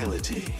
tranquility.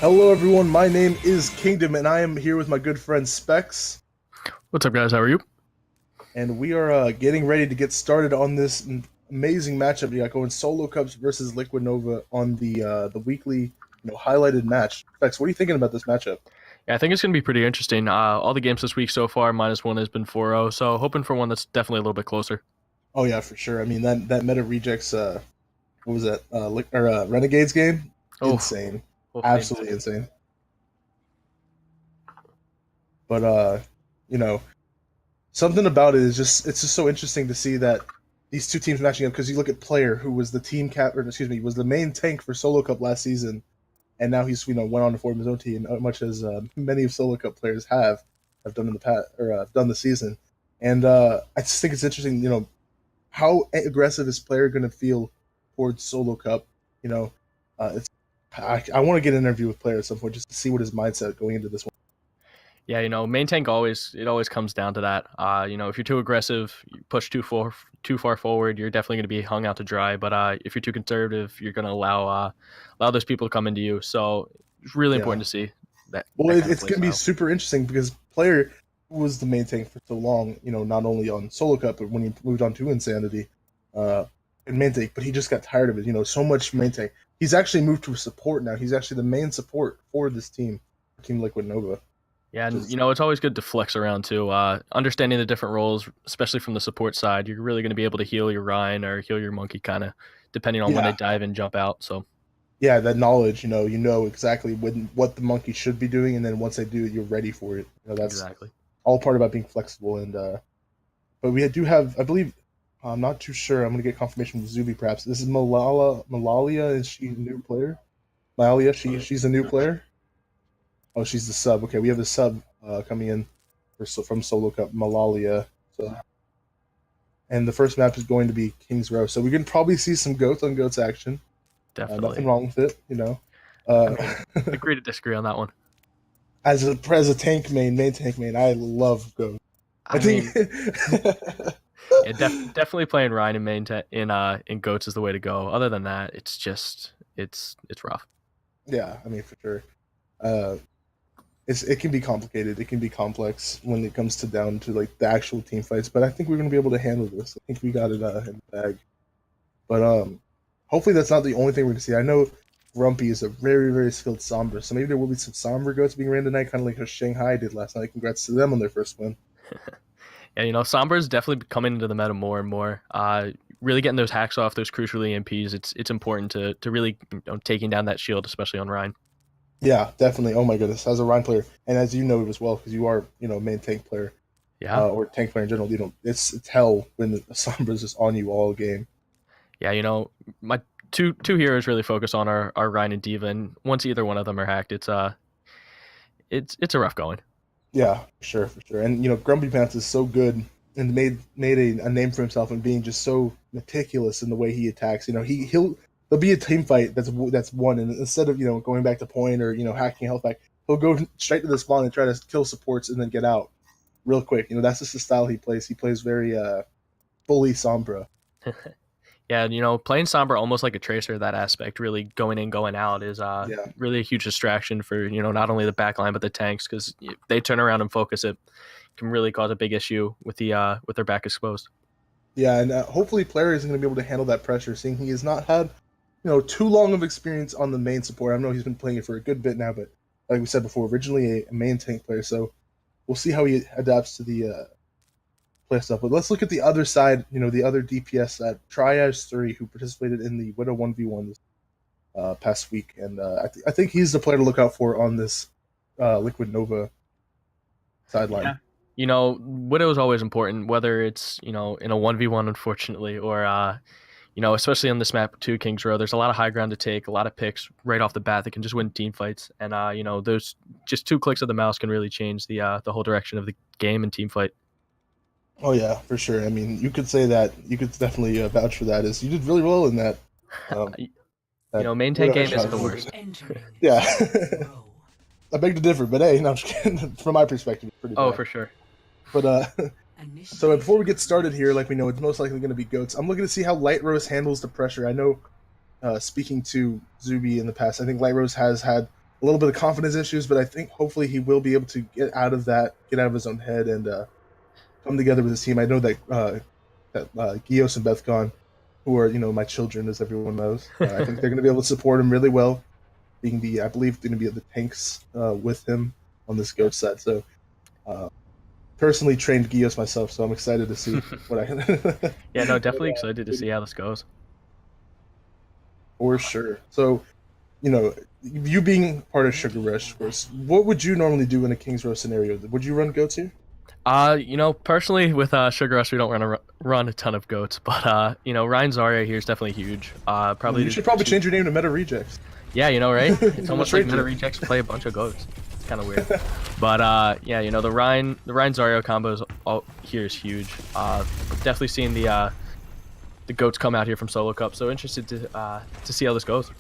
Hello, everyone. My name is Kingdom, and I am here with my good friend Specs, What's up, guys? How are you? and we are getting ready to get started on this amazing matchup. You got going Solo Cups versus Liquid Nova on the weekly, highlighted match. Specs, what are you thinking about this matchup? Yeah, I think it's going to be pretty interesting. All the games this week so far, -1 has been 4-0, so hoping for one that's definitely a little bit closer. Oh yeah, for sure. I mean that Meta Rejects, what was that? Renegades game, Oh, insane, oh, absolutely insane. But you know, something about it is just it's just so interesting to see that these two teams matching up because you look at Player, who was the team cap, or excuse me, was the main tank for Solo Cup last season, and now he's went on to form his own team, much as many of Solo Cup players have done in the past or done this season. And I just think it's interesting, how aggressive is Player going to feel towards Solo Cup? You know, it's I want to get an interview with Player at some point just to see what his mindset going into this one. Yeah, main tank always comes down to that. If you're too aggressive, you push too far forward, you're definitely going to be hung out to dry. But if you're too conservative, you're going to allow those people to come into you. So it's really Yeah. important to see that Well, that kind of it's play going to be style. super interesting because Player was the main tank for so long, not only on Solo Cup, but when he moved on to Insanity, uh, in main tank, but he just got tired of it, so much main tank. He's actually moved to support now. He's actually the main support for this team, Team Liquid Nova. Yeah, and Just, it's always good to flex around too. Understanding the different roles, especially from the support side, you're really going to be able to heal your Ryan or heal your Monkey, kind of depending on when they yeah, dive and jump out. So yeah, that knowledge, you know exactly what the monkey should be doing, and then once they do it, you're ready for it. That's exactly. all part about being flexible. And but we do have, I believe, I'm not too sure. I'm gonna get confirmation from Zuby. Perhaps this is Malalia. Is she a new player? Malalia, she's a new player. Oh, she's the sub. Okay, we have a sub coming in from Solo Cup, Malalia. So, and the first map is going to be King's Row. So we can probably see some goats on goats action. Nothing Definitely. wrong with it. I Uh, mean, agree to disagree on that one. as a tank main tank main, I love goats. I I think, mean, yeah, definitely playing Ryan in in goats is the way to go. Other than that, it's just it's rough. yeah, I mean for sure. Uh, it can be complicated. It can be complex when it comes to down to like the actual team fights. But I think we're gonna be able to handle this. I think we got it in the bag. But hopefully that's not the only thing we're gonna see. I know Grumpy is a very very skilled Sombra, so maybe there will be some Sombra goats being ran tonight, kind of like how Shanghai did last night. Congrats to them on their first win. Yeah, Sombra is definitely coming into the meta more and more. Really getting those hacks off, those crucial EMPs. It's important to really taking down that shield, especially on Ryan. Yeah, definitely. Oh my goodness, as a Rhine player, and as you know as well, because you are main tank player Yeah, or tank player in general. It's hell when the Sombra's just on you all game. yeah. My two heroes really focus on our Ryan and Diva, and once either one of them are hacked, it's a rough going. Yeah, for sure. And Grumpy Pants is so good and made a name for himself in being just so meticulous in the way he attacks. There'll be a team fight that's won, and instead of going back to point or hacking health back, he'll go straight to the spawn and try to kill supports and then get out real quick. That's just the style he plays. He plays very fully Sombra. Yeah, playing Sombra almost like a tracer, that aspect, really going in, going out, is Yeah, really a huge distraction for not only the back line but the tanks, because if they turn around and focus, it can really cause a big issue with their back exposed. yeah, and hopefully player is going to be able to handle that pressure, seeing he has not had too long of experience on the main support. I know he's been playing it for a good bit now, but like we said before, originally a main tank player, so we'll see how he adapts to the play stuff. But let's look at the other side, the other DPS at Triage 3, who participated in the Widow 1v1 this past week, and I think he's the player to look out for on this Liquid Nova sideline. Yeah. Widow is always important, whether it's in a 1v1, unfortunately, or especially on this map too, Kings Row. There's a lot of high ground to take, a lot of picks right off the bat that can just win team fights, and those just two clicks of the mouse can really change the whole direction of the game and team fight. Oh yeah, for sure. I mean, you could say that. You could definitely vouch for that. Is you did really well in that. Um, that Main tank Widow game headshot. isn't the worst. Yeah, I beg to differ, but hey, no, I'm just kidding. From my perspective, it's pretty Oh, bad. for sure. But so before we get started here, like we know, it's most likely going to be goats. I'm looking to see how Light Rose handles the pressure. I know, speaking to Zuby in the past, I think Light Rose has had a little bit of confidence issues, but I think hopefully he will be able to get out of that, get out of his own head, and come together with his team. I know that Gios and Bethcon, who are my children, as everyone knows, I think they're going to be able to support him really well, being I believe going to be the tanks with him on this goat side. So personally trained Gios myself, so I'm excited to see what I can. Yeah, no, definitely excited to see how this goes. For sure. So, you being part of Sugar Rush, of course, what would you normally do in a King's Row scenario? Would you run goats here? Personally with Sugar Rush, we don't run a ton of goats, but Ryan Zarya here is definitely huge. You should probably change your name to Meta Rejects. Yeah, right? It's almost like Meta Rejects play a bunch of goats. It's kind of weird. But the Ryan Zarya combos here is huge. Definitely seeing the goats come out here from SoloCup, so interested to see how this goes.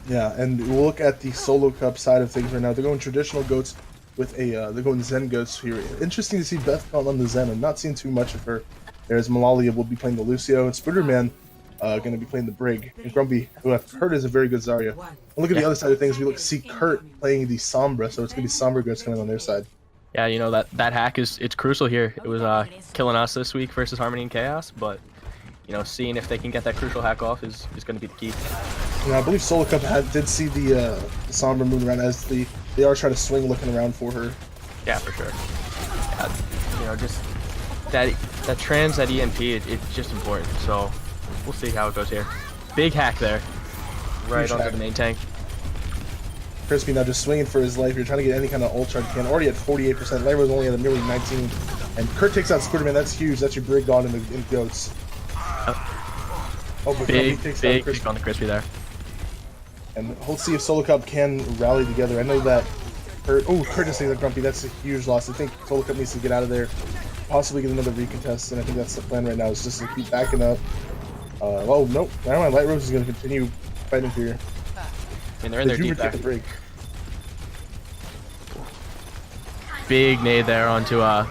Yeah, and we'll look at the SoloCup side of things right now. They're going traditional goats with they're going Zen goats here. Interesting to see Bethcon on the Zen. I'm not seeing too much of her. There's Malalia will be playing the Lucio, and Spooderman going to be playing the Brig. And Grumpy, who I've heard is a very good Zarya. And look at the other side of things. We see Kurt playing the Sombra, so it's going to be Sombra goats coming on their side. Yeah, that hack it's crucial here. It was killing us this week versus Harmony and Chaos, but seeing if they can get that crucial hack off is going to be the key. Yeah, I believe SoloCup did see the Sombra moving around as they are trying to swing looking around for her. Yeah, for sure. Yeah, just that trans, that EMP, it's just important. So we'll see how it goes here. Big hack there, right onto the main tank. Crispy now just swinging for his life. You're trying to get any kind of ult charge you can. Already at 48%. Lyra's only at nearly 19. And Kurt takes out Spooderman. That's huge. That's your Brig gone in goats. Oh, big pick on the Crispy there. And we'll see if SoloCup can rally together. I know that Kurt just takes that Grumpy. That's a huge loss. I think SoloCup needs to get out of there, possibly get another recontest, and I think that's the plan right now, is just to keep backing up. Oh, nope. Never mind. Light Rose is going to continue fighting here. And they're in their deep back. The break. Big nade there onto I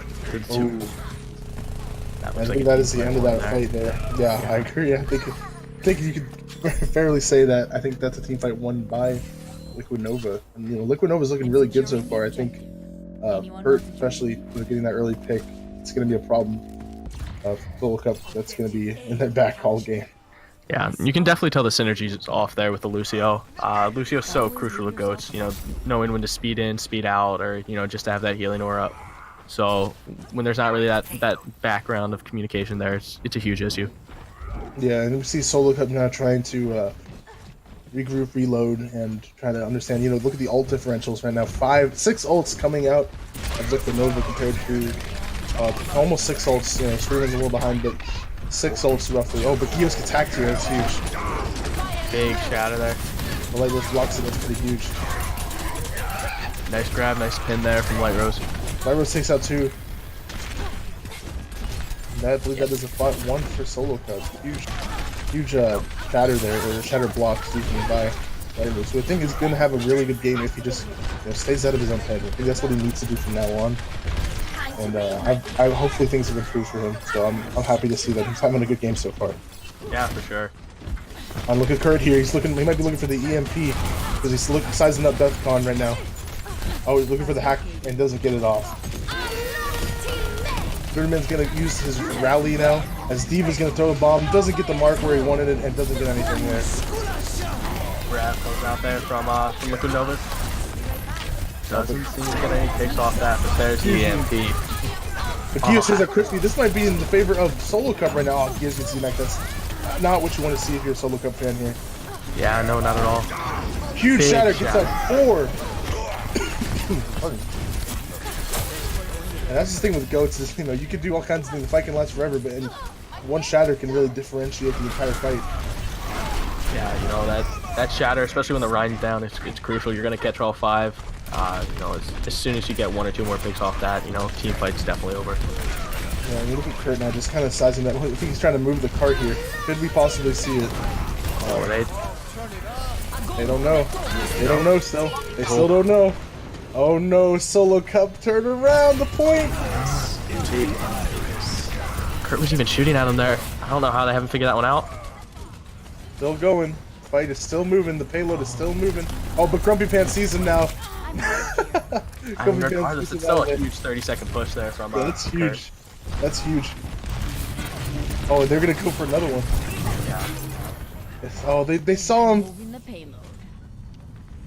think that is the end of that fight there. Yeah, I agree. I think you could fairly say that. I think that's a team fight won by Liquid Nova. And Liquid Nova's looking really good so far. I think Kurt, especially getting that early pick, it's going to be a problem. SoloCup, that's going to be in their back all game. Yeah, you can definitely tell the synergy is off there with the Lucio. Lucio's so crucial to goats, knowing when to speed in, speed out, or, just to have that healing aura up. So when there's not really that background of communication there, it's a huge issue. Yeah, and we see SoloCup now trying to regroup, reload, and try to understand, look at the ult differentials right now. 6 ults coming out of Liquid Nova compared to almost 6 ults. Screaming's a little behind, but 6 ults roughly. Oh, but Gios gets hacked here. That's huge. Big shatter there. The Light Rose blocks it. That's pretty huge. Nice grab, nice pin there from Light Rose. Light Rose takes out 2. And I believe that is a 5-1 for SoloCup. Huge shatter there, or shatter block, excuse me, by Light Rose. So I think he's going to have a really good game if he just stays out of his own head. I think that's what he needs to do from now on. And I hopefully things have improved for him, so I'm happy to see that he's having a good game so far. Yeah, for sure. And look at Kurt here. He might be looking for the EMP because he's sizing up Bethcon right now. Oh, he's looking for the hack and doesn't get it off. Spooderman's gonna use his rally now as Diva's gonna throw a bomb. Doesn't get the mark where he wanted it and doesn't get anything there. Grab goes out there from Liquid Nova. Doesn't seem to get any takes off that, but there's the EMP. But Gios says that Crispy, this might be in the favor of SoloCup right now. Gios gets the neck. That's not what you want to see if you're a SoloCup fan here. Yeah, no, not at all. Huge shatter, gets out 4. And that's the thing with goats is, you can do all kinds of things. The fight can last forever, but one shatter can really differentiate the entire fight. Yeah, that shatter, especially when the Rhine's down, it's crucial. You're gonna catch all 5. As soon as you get 1 or 2 more picks off that, team fight's definitely over. Yeah, you look at Kurt now, just kind of sizing that. I think he's trying to move the cart here. Could we possibly see it? Oh, they don't know. They don't know still. They still don't know. Oh no, SoloCup, turn around the point! Kurt was even shooting at him there. I don't know how they haven't figured that one out. Still going. Fight is still moving. The payload is still moving. Oh, but Grumpy Pants sees him now. I mean, regardless, it's still a huge 30-second push there from. Yeah, that's Kurt. huge. That's huge. Oh, they're gonna go for another one. Yeah. Oh, they saw him. Moving the payload.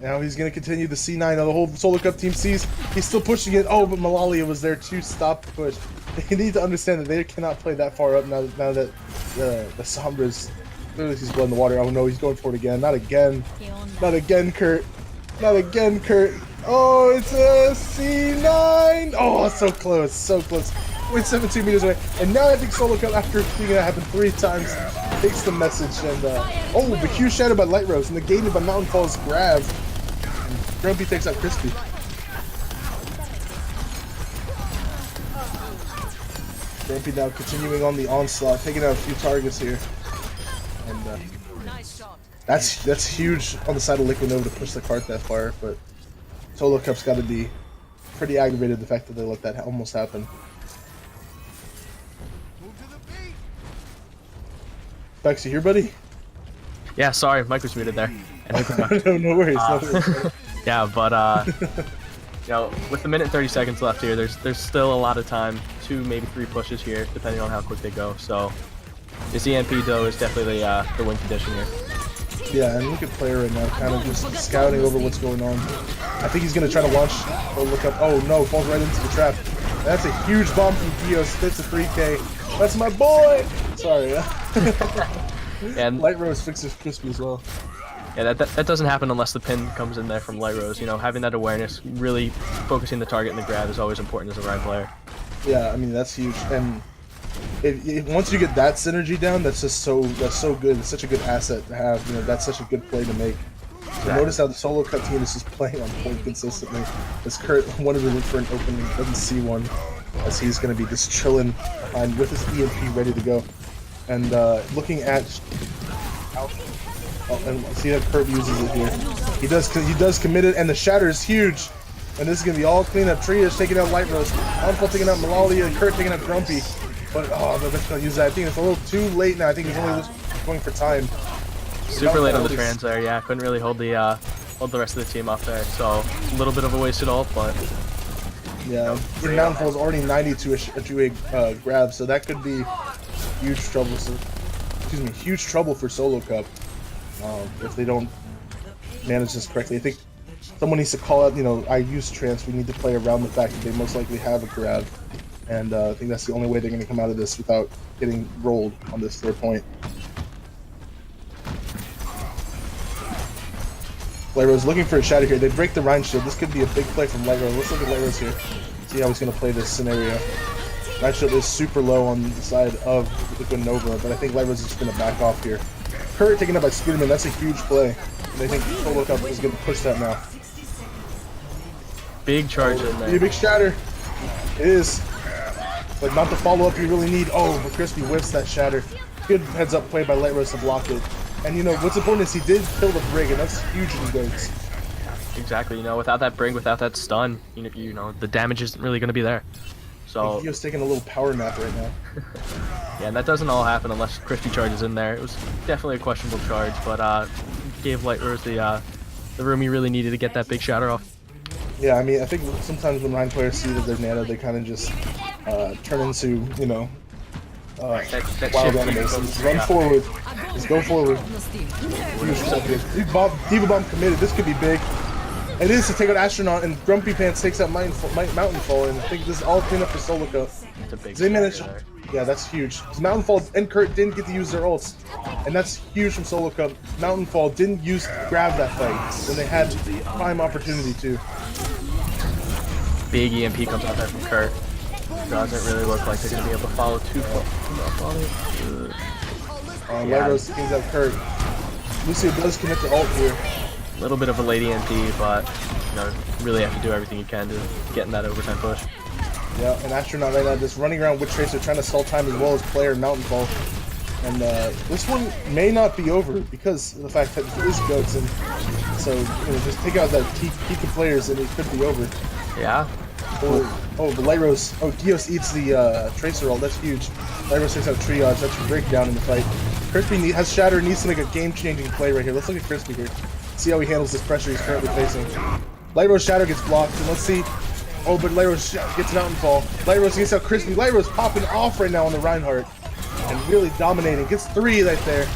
Now he's gonna continue the C9. Now the whole SoloCup team sees he's still pushing it. Oh, but Malalia was there to stop the push. They need to understand that they cannot play that far up now that the Sombras clearly sees blood in the water. Oh no, he's going for it again. Not again. Not again, Kurt. Not again, Kurt. Oh, it's a C9. Oh, so close, so close. Wait, 17 meters away. And now I think SoloCup, after seeing it happen 3 times, takes the message and oh, the Q shattered by Light Rose, negated by Mountain Fall's grab. And Grumpy takes out Crispy. Grumpy now continuing on the onslaught, taking out a few targets here. And that's huge on the side of Liquid Nova to push the cart that far, but SoloCup's got to be pretty aggravated the fact that they let that almost happen. Bex, you here, buddy? Yeah, sorry, Mike was muted there. No worries. No worries. Yeah, but you know, with the minute 30 seconds left here, there's still a lot of time, 2 maybe 3 pushes here, depending on how quick they go. So this EMP though is definitely the win condition here. Yeah, and look at player right now, kind of just scouting over what's going on. I think he's gonna try to launch or look up. Oh no, falls right into the trap. That's a huge bomb from Gios. Hits a 3K. That's my boy. Sorry. And Light Rose fixes Crispy as well. Yeah, that doesn't happen unless the pin comes in there from Light Rose. You know, having that awareness, really focusing the target and the grab is always important as a Ryan player. Yeah, I mean that's huge. And once you get that synergy down, that's so good. It's such a good asset to have. You know, that's such a good play to make. So notice how the SoloCup team is just playing on point consistently. As Kurt wanted to look for an opening, doesn't see one, as he's going to be just chilling behind with his EMP ready to go. And looking at and see how Kurt uses it here. He does commit it, and the shatter is huge. And this is gonna be all cleanup. Triage taking out Light Rose, Alpha taking out Malalia, and Kurt taking out Grumpy. But oh, they're just gonna use that. I think it's a little too late now. I think he's only going for time. Super late on the trans there. Yeah, couldn't really hold the rest of the team off there. So a little bit of a wasted ult, but yeah, Mountain Fall is already 90 to a 2A grab, so that could be huge trouble. So, excuse me, huge trouble for SoloCup if they don't manage this correctly. I think someone needs to call out, you know, I use trance. We need to play around the fact that they most likely have a grab, and I think that's the only way they're going to come out of this without getting rolled on this third point. Light Rose looking for a shatter here. They break the Rhine Shield. This could be a big play from Light Rose. Let's look at Light Rose here. See how he's going to play this scenario. Rhine Shield is super low on the side of Liquid Nova, but I think Light Rose is just going to back off here. Kurt taken up by Spiderman. That's a huge play. And I think SoloCup is going to push that now. big charge in there. Big shatter. It is. But not the follow-up you really need. Oh, but Crispy whiffs that shatter. Good heads-up play by Light Rose to block it. And you know, what's important is he did kill the Brig, and that's huge in goats. Exactly, you know, without that Brig, without that stun, you know, the damage isn't really going to be there. So Gio's taking a little power nap right now. yeah, and that doesn't all happen unless Crispy charges in there. It was definitely a questionable charge, but gave Light Rose the room he really needed to get that big shatter off. Yeah, I mean, I think sometimes when Rhine players see that they're nano, they kind of just turn into, you know, that wild shift animals. goes- Run yeah. forward. Just go forward. Huge stuff here. Diva Bomb committed. This could be big. It is to take out Astronaut, and Grumpy Pants takes out Mountain Fall, and I think this is all clean up for SoloCup. It's a big They managed. shatter there. Yeah, that's huge. Mountain Fall and Kurt didn't get to use their ults, and that's huge from SoloCup. Mountain Fall didn't grab that fight when they had prime opportunity to. Big EMP comes out there from Kurt. Doesn't really look like they're going to be able to follow too far. Light Yeah. Rose kings out Kurt. Lucio does commit to ult here. A little bit of a late EMP, but you know, really have to do everything you can to get in that overtime push. Yeah, and Astronaut right now just running around with Tracer trying to stall time as well as player Mountain Fall. And this one may not be over because of the fact that it is goats, and so you know, just take out that keep the players and it could be over. Yeah. Oh, the Light Rose. Oh, Gios eats the Tracer ult. That's huge. Light Rose takes out Triage. That's a breakdown in the fight. Crispy has Shatter, needs to make a game-changing play right here. Let's look at Crispy here. See how he handles this pressure he's currently facing. Light Rose Shatter gets blocked, and let's see. Oh, but Light Rose gets an out and fall. Light Rose gets out crispy. Light Rose popping off right now on the Reinhardt. And really dominating. Gets 3 right there.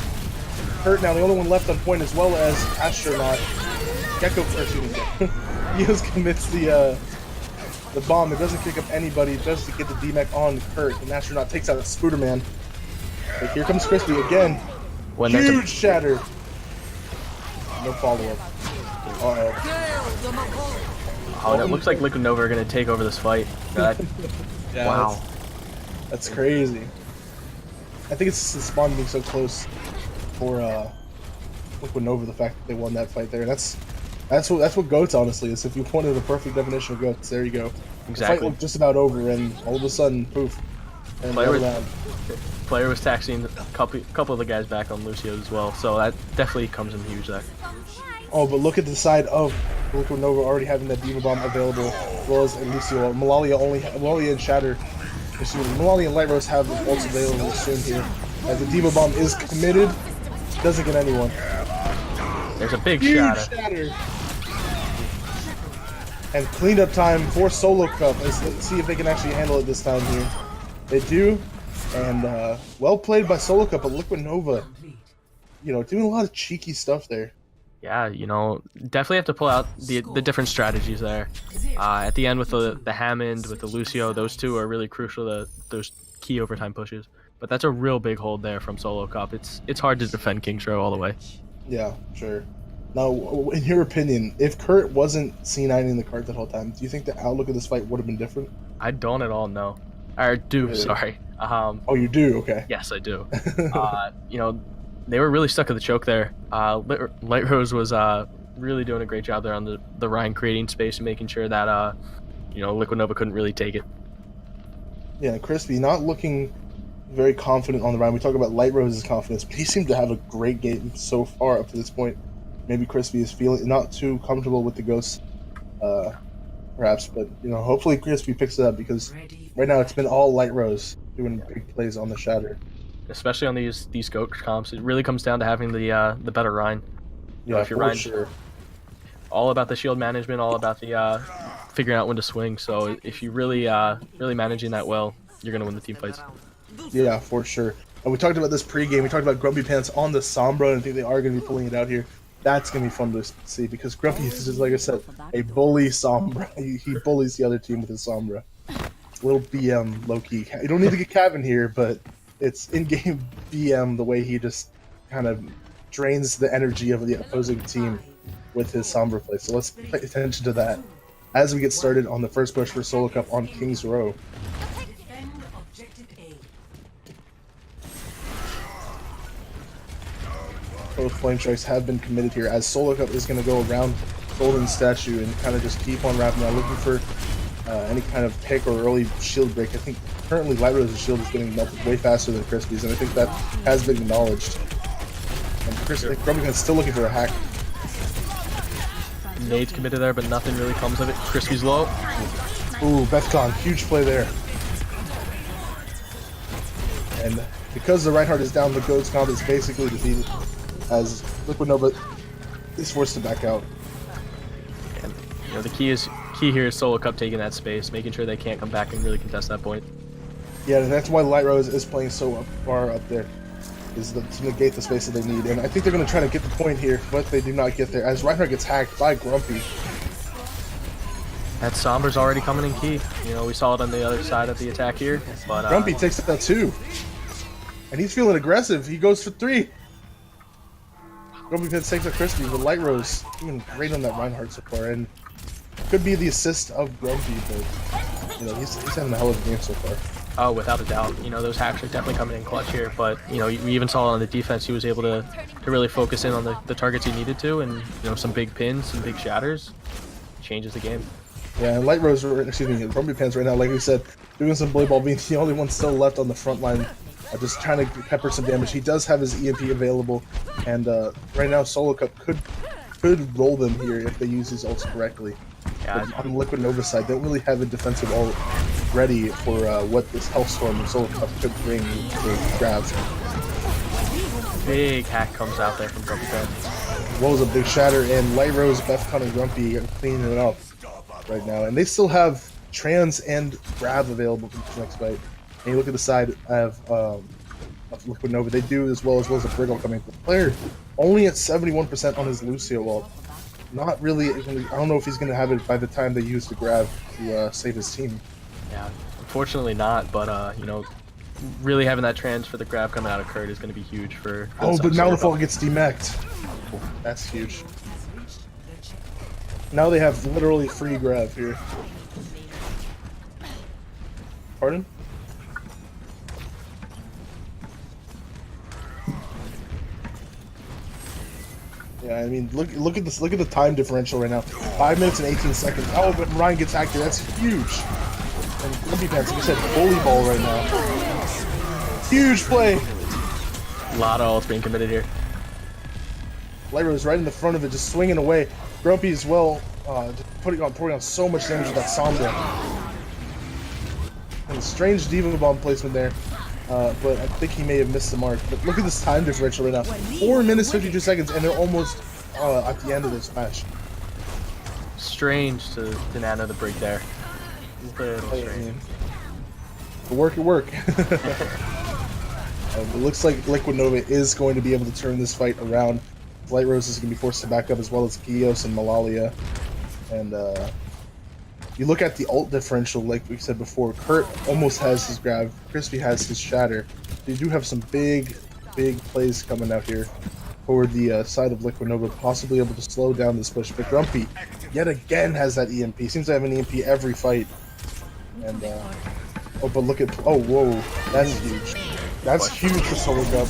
Hurt now, the only one left on point, as well as Astronaut. Gecko, Eos commits the bomb. It doesn't kick up anybody, just to get the DMAC on Kurt. And Astronaut takes out Spooderman. But here comes Crispy again. Huge shatter. No follow-up. Oh, it looks like Liquid Nova are going to take over this fight. Yeah, wow. That's crazy. I think it's the spawn being so close for Liquid Nova, the fact that they won that fight there. That's what GOATs honestly is. If you wanted the perfect definition of GOATs, there you go. Exactly. The fight looked just about over, and all of a sudden, poof. And player was taxing a couple of the guys back on Lucio as well, so that definitely comes in huge there. Oh, but look at the side of Liquid Nova already having that Diva Bomb available, as well as Lucio. Malalia and Shatter. Malalia and Light Rose have ults available soon here. As the Diva Bomb is committed, doesn't get anyone. There's a big huge shatter. And cleanup time for SoloCup. Let's see if they can actually handle it this time here. They do, and well played by SoloCup, but Liquid Nova, doing a lot of cheeky stuff there. Yeah, definitely have to pull out the different strategies there. At the end with the Hammond, with the Lucio, those two are really crucial, those key overtime pushes. But that's a real big hold there from SoloCup. It's hard to defend King's Row all the way. Yeah, sure. Now, in your opinion, if Kurt wasn't C9ing the cart that whole time, do you think the outlook of this fight would have been different? I don't at all, no. Or do, really? Sorry. Oh, you do? Okay. Yes, I do. They were really stuck at the choke there. Light Rose was really doing a great job there on the Rhine, creating space and making sure that Liquid Nova couldn't really take it. Yeah, Crispy not looking very confident on the Rhine. We talk about Light Rose's confidence, but he seemed to have a great game so far up to this point. Maybe Crispy is feeling not too comfortable with the Ghosts, perhaps, but hopefully Crispy picks it up, because right now it's been all Light Rose doing big plays on the Shatter. Especially on these GOAT comps, it really comes down to having the better Rhine. Yeah, if you're for Rhine, sure. All about the shield management, all about the figuring out when to swing. So if you really managing that well, you're gonna win the team fights. Yeah, for sure. And we talked about this pregame. We talked about Grumpy Pants on the Sombra, and I think they are going to be pulling it out here. That's going to be fun to see, because Grumpy is just, like I said, a bully Sombra. He bullies the other team with his Sombra. Little BM low-key. You don't need to get Kevin here, but it's in-game BM the way he just kind of drains the energy of the opposing team with his Sombra play. So let's pay attention to that as we get started on the first push for SoloCup on King's Row. Both flame strikes have been committed here, as SoloCup is going to go around Golden Statue and kind of just keep on wrapping out, looking for any kind of pick or early shield break. I think currently Light Rose's shield is getting melted way faster than Crispy's, and I think that has been acknowledged. And Grumpy's still looking for a hack. Nade's committed there, but nothing really comes of it. Crispy's low. Ooh, Bethcon, huge play there. And because the Reinhardt is down, the Goat's comp is basically defeated, as Liquid Nova is forced to back out. And the key here is SoloCup taking that space, making sure they can't come back and really contest that point. Yeah, and that's why Light Rose is playing so far up there, is to negate the space that they need. And I think they're going to try to get the point here, but they do not get there, as Reinhardt gets hacked by Grumpy. That Sombra's already coming in key. We saw it on the other side of the attack here, but Grumpy takes that too, and he's feeling aggressive. He goes for 3. Grumpy takes a Crispy, but Light Rose doing great on that Reinhardt so far, and could be the assist of Grumpy, but he's having a hell of a game so far. Oh, without a doubt. Those hacks are definitely coming in clutch here, but we even saw on the defense he was able to really focus in on the targets he needed to, and some big pins, some big shatters, changes the game. Yeah, and Light Rose, Grumpy Pants right now, like we said, doing some bully ball, being the only one still left on the front line, just trying to pepper some damage. He does have his EMP available, and right now SoloCup could roll them here if they use his ults correctly. Yeah, but on the Liquid Nova side, they don't really have a defensive ult ready for what this Hellstorm and SoloCup could bring to grabs. Big hack comes out there from Grumpy Pants. as well as a big shatter, and Light Rose, Bethcon, and Grumpy are cleaning it up right now. And they still have Trans and Grab available for this next fight. And you look at the side of Liquid Nova, they do as well as a Briggle coming. The player only at 71% on his Lucio ult. Not really. I don't know if he's going to have it by the time they use the Grab to save his team. Yeah, unfortunately not. But you know, really having that trans for the Grab coming out of Kurt is going to be huge for. Oh, but now the fall gets demeched. That's huge. Now they have literally free Grab here. Pardon? Yeah, I mean, look at this. Look at the time differential right now. 5 minutes and 18 seconds. Oh, but Ryan gets hacked here. That's huge. And Grumpy Pants, like I said, bully ball right now. Huge play. A lot of ults being committed here. Light Rose right in the front of it, just swinging away. Grumpy as well, just pouring on so much damage with that Sombra. And a strange Diva Bomb placement there, but I think he may have missed the mark. But look at this time differential right now. 4 minutes, 52 seconds, and they're almost at the end of this match. Strange to nano the break there. Little strange. Work. It looks like Liquid Nova is going to be able to turn this fight around. Light Rose is going to be forced to back up, as well as Gios and Malalia. And you look at the ult differential, like we said before, Kurt almost has his Grab, Crispy has his Shatter. They do have some big plays coming out here toward the side of Liquid Nova, possibly able to slow down this push. But Grumpy, yet again, has that EMP. Seems to have an EMP every fight. And, oh, but look at, oh, whoa, that's huge. That's huge for SoloCup.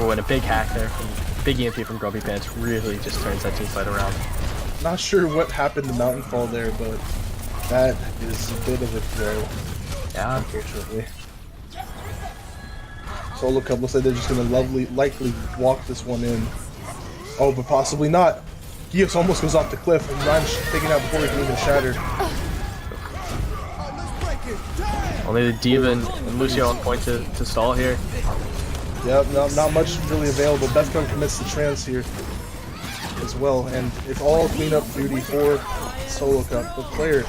Oh, and a big hack there. Big EMP from Grumpy Pants really just turns that team fight around. Not sure what happened to Mountain Fall there, but that is a bit of a throw. Yeah. Unfortunately. SoloCup looks like they're just going to likely walk this one in. Oh, but possibly not. Gios almost goes off the cliff, and Ryan's taken out before he can even shatter. Only the Diva and Lucio on point to stall here. Yep, not much really available. Bethcon commits the trans here as well, and it's all cleanup duty for SoloCup. The player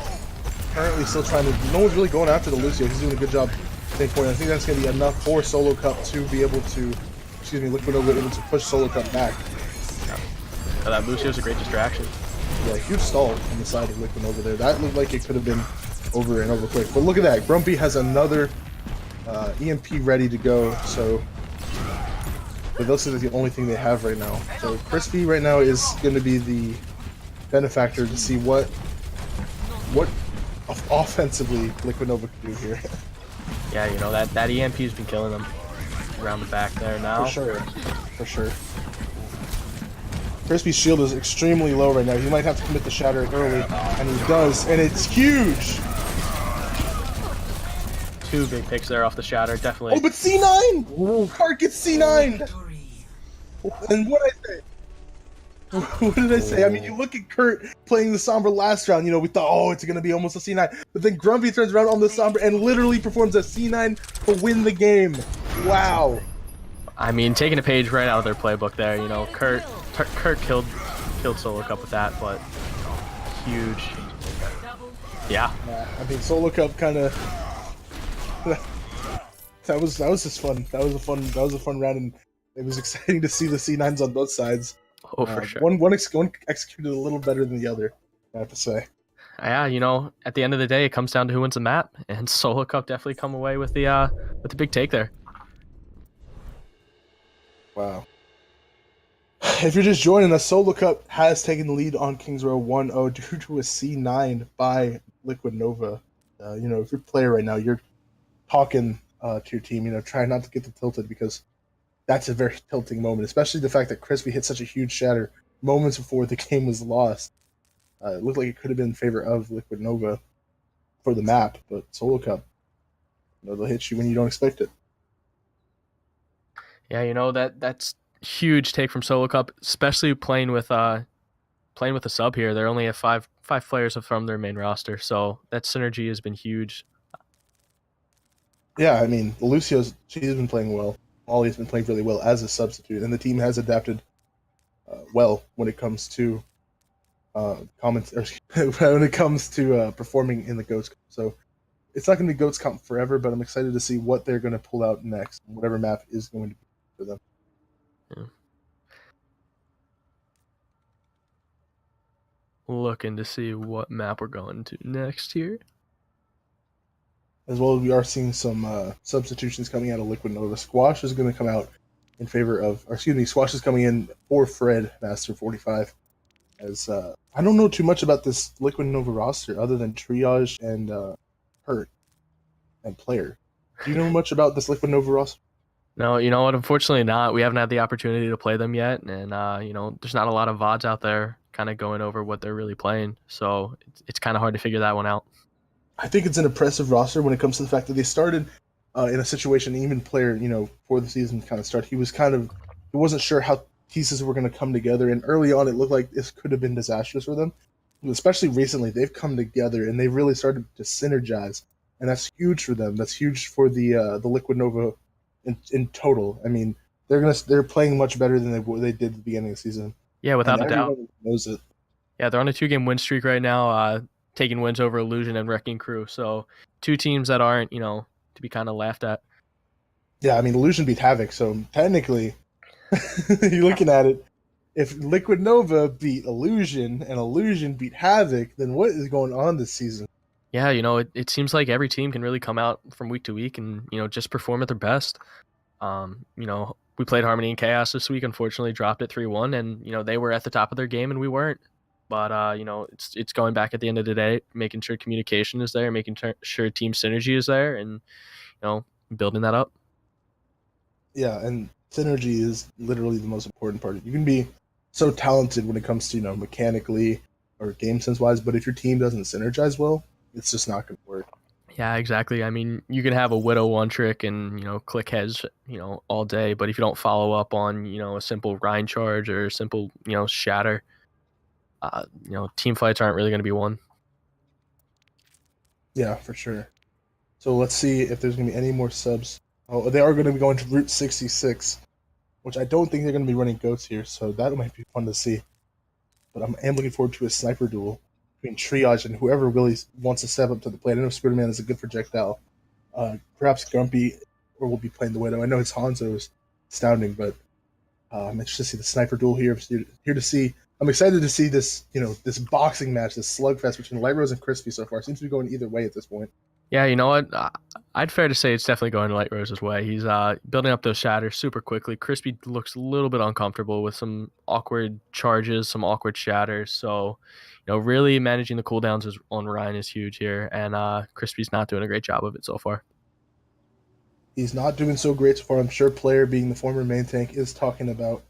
currently still trying to. No one's really going after the Lucio. He's doing a good job. I think that's going to be enough for SoloCup to be able to, Liquid Nova able to push SoloCup back. Oh, that Lucio's a great distraction. Yeah, huge stall on the side of Liquid Nova there. That looked like it could have been over and over quick. But look at that. Grumpy has another EMP ready to go. So, but those are the only thing they have right now. So Crispy right now is going to be the benefactor to see what offensively Liquid Nova can do here. Yeah, you know, that EMP's been killing them around the back there now. For sure. Crispy's shield is extremely low right now. He might have to commit the shatter early, and he does, and it's huge! Two big picks there off the shatter, definitely. Oh, but C9! Kart gets C9! And what did I say? What did I say? I mean, you look at Kurt playing the Sombra last round, we thought, oh, it's going to be almost a C9. But then Grumpy turns around on the Sombra and literally performs a C9 to win the game. Wow. I mean, taking a page right out of their playbook there, Kurt killed SoloCup with that, but huge. Yeah. I mean, SoloCup kind of that was just fun. That was a fun round, and it was exciting to see the C9s on both sides. Oh, for sure. One executed a little better than the other, I have to say. Yeah, at the end of the day, it comes down to who wins the map, and SoloCup definitely come away with the big take there. Wow. If you're just joining us, SoloCup has taken the lead on Kings Row 1-0 due to a C9 by Liquid Nova. If you're a player right now, you're talking to your team, try not to get them tilted, because that's a very tilting moment, especially the fact that Crispy hit such a huge shatter moments before the game was lost. It looked like it could have been in favor of Liquid Nova for the map, but SoloCup, they'll hit you when you don't expect it. Yeah, that's huge take from SoloCup, especially playing with a sub here. They're only at five players from their main roster, so that synergy has been huge. Yeah, I mean, she's been playing well. Ollie's been playing really well as a substitute, and the team has adapted well when it comes to comments or when it comes to performing in the Goats Cup. So it's not going to be Goats Cup forever, but I'm excited to see what they're going to pull out next, whatever map is going to be for them. Yeah. Looking to see what map we're going to next here. As well as we are seeing some substitutions coming out of Liquid Nova. Squash is going to come out in favor of, or excuse me, Squash is coming in for Fred, Master 45. As I don't know too much about this Liquid Nova roster other than Triage and Hurt and Player. Do you know much about this Liquid Nova roster? No, you know what? Unfortunately, not. We haven't had the opportunity to play them yet, and you know, there's not a lot of VODs out there kind of going over what they're really playing, so it's kind of hard to figure that one out. I think it's an impressive roster when it comes to the fact that they started in a situation. Even Player, before the season kind of started, he wasn't sure how pieces were going to come together, and early on, it looked like this could have been disastrous for them. Especially recently, they've come together and they've really started to synergize, and that's huge for them. That's huge for the Liquid Nova in total. I mean, they're playing much better than they did at the beginning of the season. Yeah, without and a doubt. Everyone knows it. Yeah, they're on a 2-game win streak right now, taking wins over Illusion and Wrecking Crew. So 2 teams that aren't, to be kind of laughed at. Yeah, I mean, Illusion beat Havoc, so technically, you're looking at it. If Liquid Nova beat Illusion and Illusion beat Havoc, then what is going on this season? Yeah, it seems like every team can really come out from week to week and, just perform at their best. We played Harmony and Chaos this week, unfortunately dropped it 3-1, and, they were at the top of their game and we weren't. But, it's going back at the end of the day, making sure communication is there, making sure team synergy is there, and, building that up. Yeah, and synergy is literally the most important part. You can be so talented when it comes to, mechanically or game sense wise, but if your team doesn't synergize well, it's just not going to work. Yeah, exactly. I mean, you can have a Widow one trick and, click heads, all day, but if you don't follow up on, a simple Rhine charge or a simple, shatter, team fights aren't really going to be won. Yeah, for sure. So let's see if there's going to be any more subs. Oh, they are going to be going to Route 66, which I don't think they're going to be running goats here, so that might be fun to see. But I am looking forward to a sniper duel between Triage and whoever really wants to step up to the plate. I know Spider-Man is a good projectile. Perhaps Grumpy or will be playing the Widow. I know it's Hanzo's astounding, but I'm interested to see the sniper duel here. I'm excited to see this, this boxing match, this slugfest between Light Rose and Crispy so far. Seems to be going either way at this point. Yeah, you know what? I'd fair to say it's definitely going Light Rose's way. He's building up those shatters super quickly. Crispy looks a little bit uncomfortable with some awkward charges, some awkward shatters. So, really managing the cooldowns on Ryan is huge here, and Crispy's not doing a great job of it so far. He's not doing so great so far. I'm sure Player, being the former main tank, is talking about,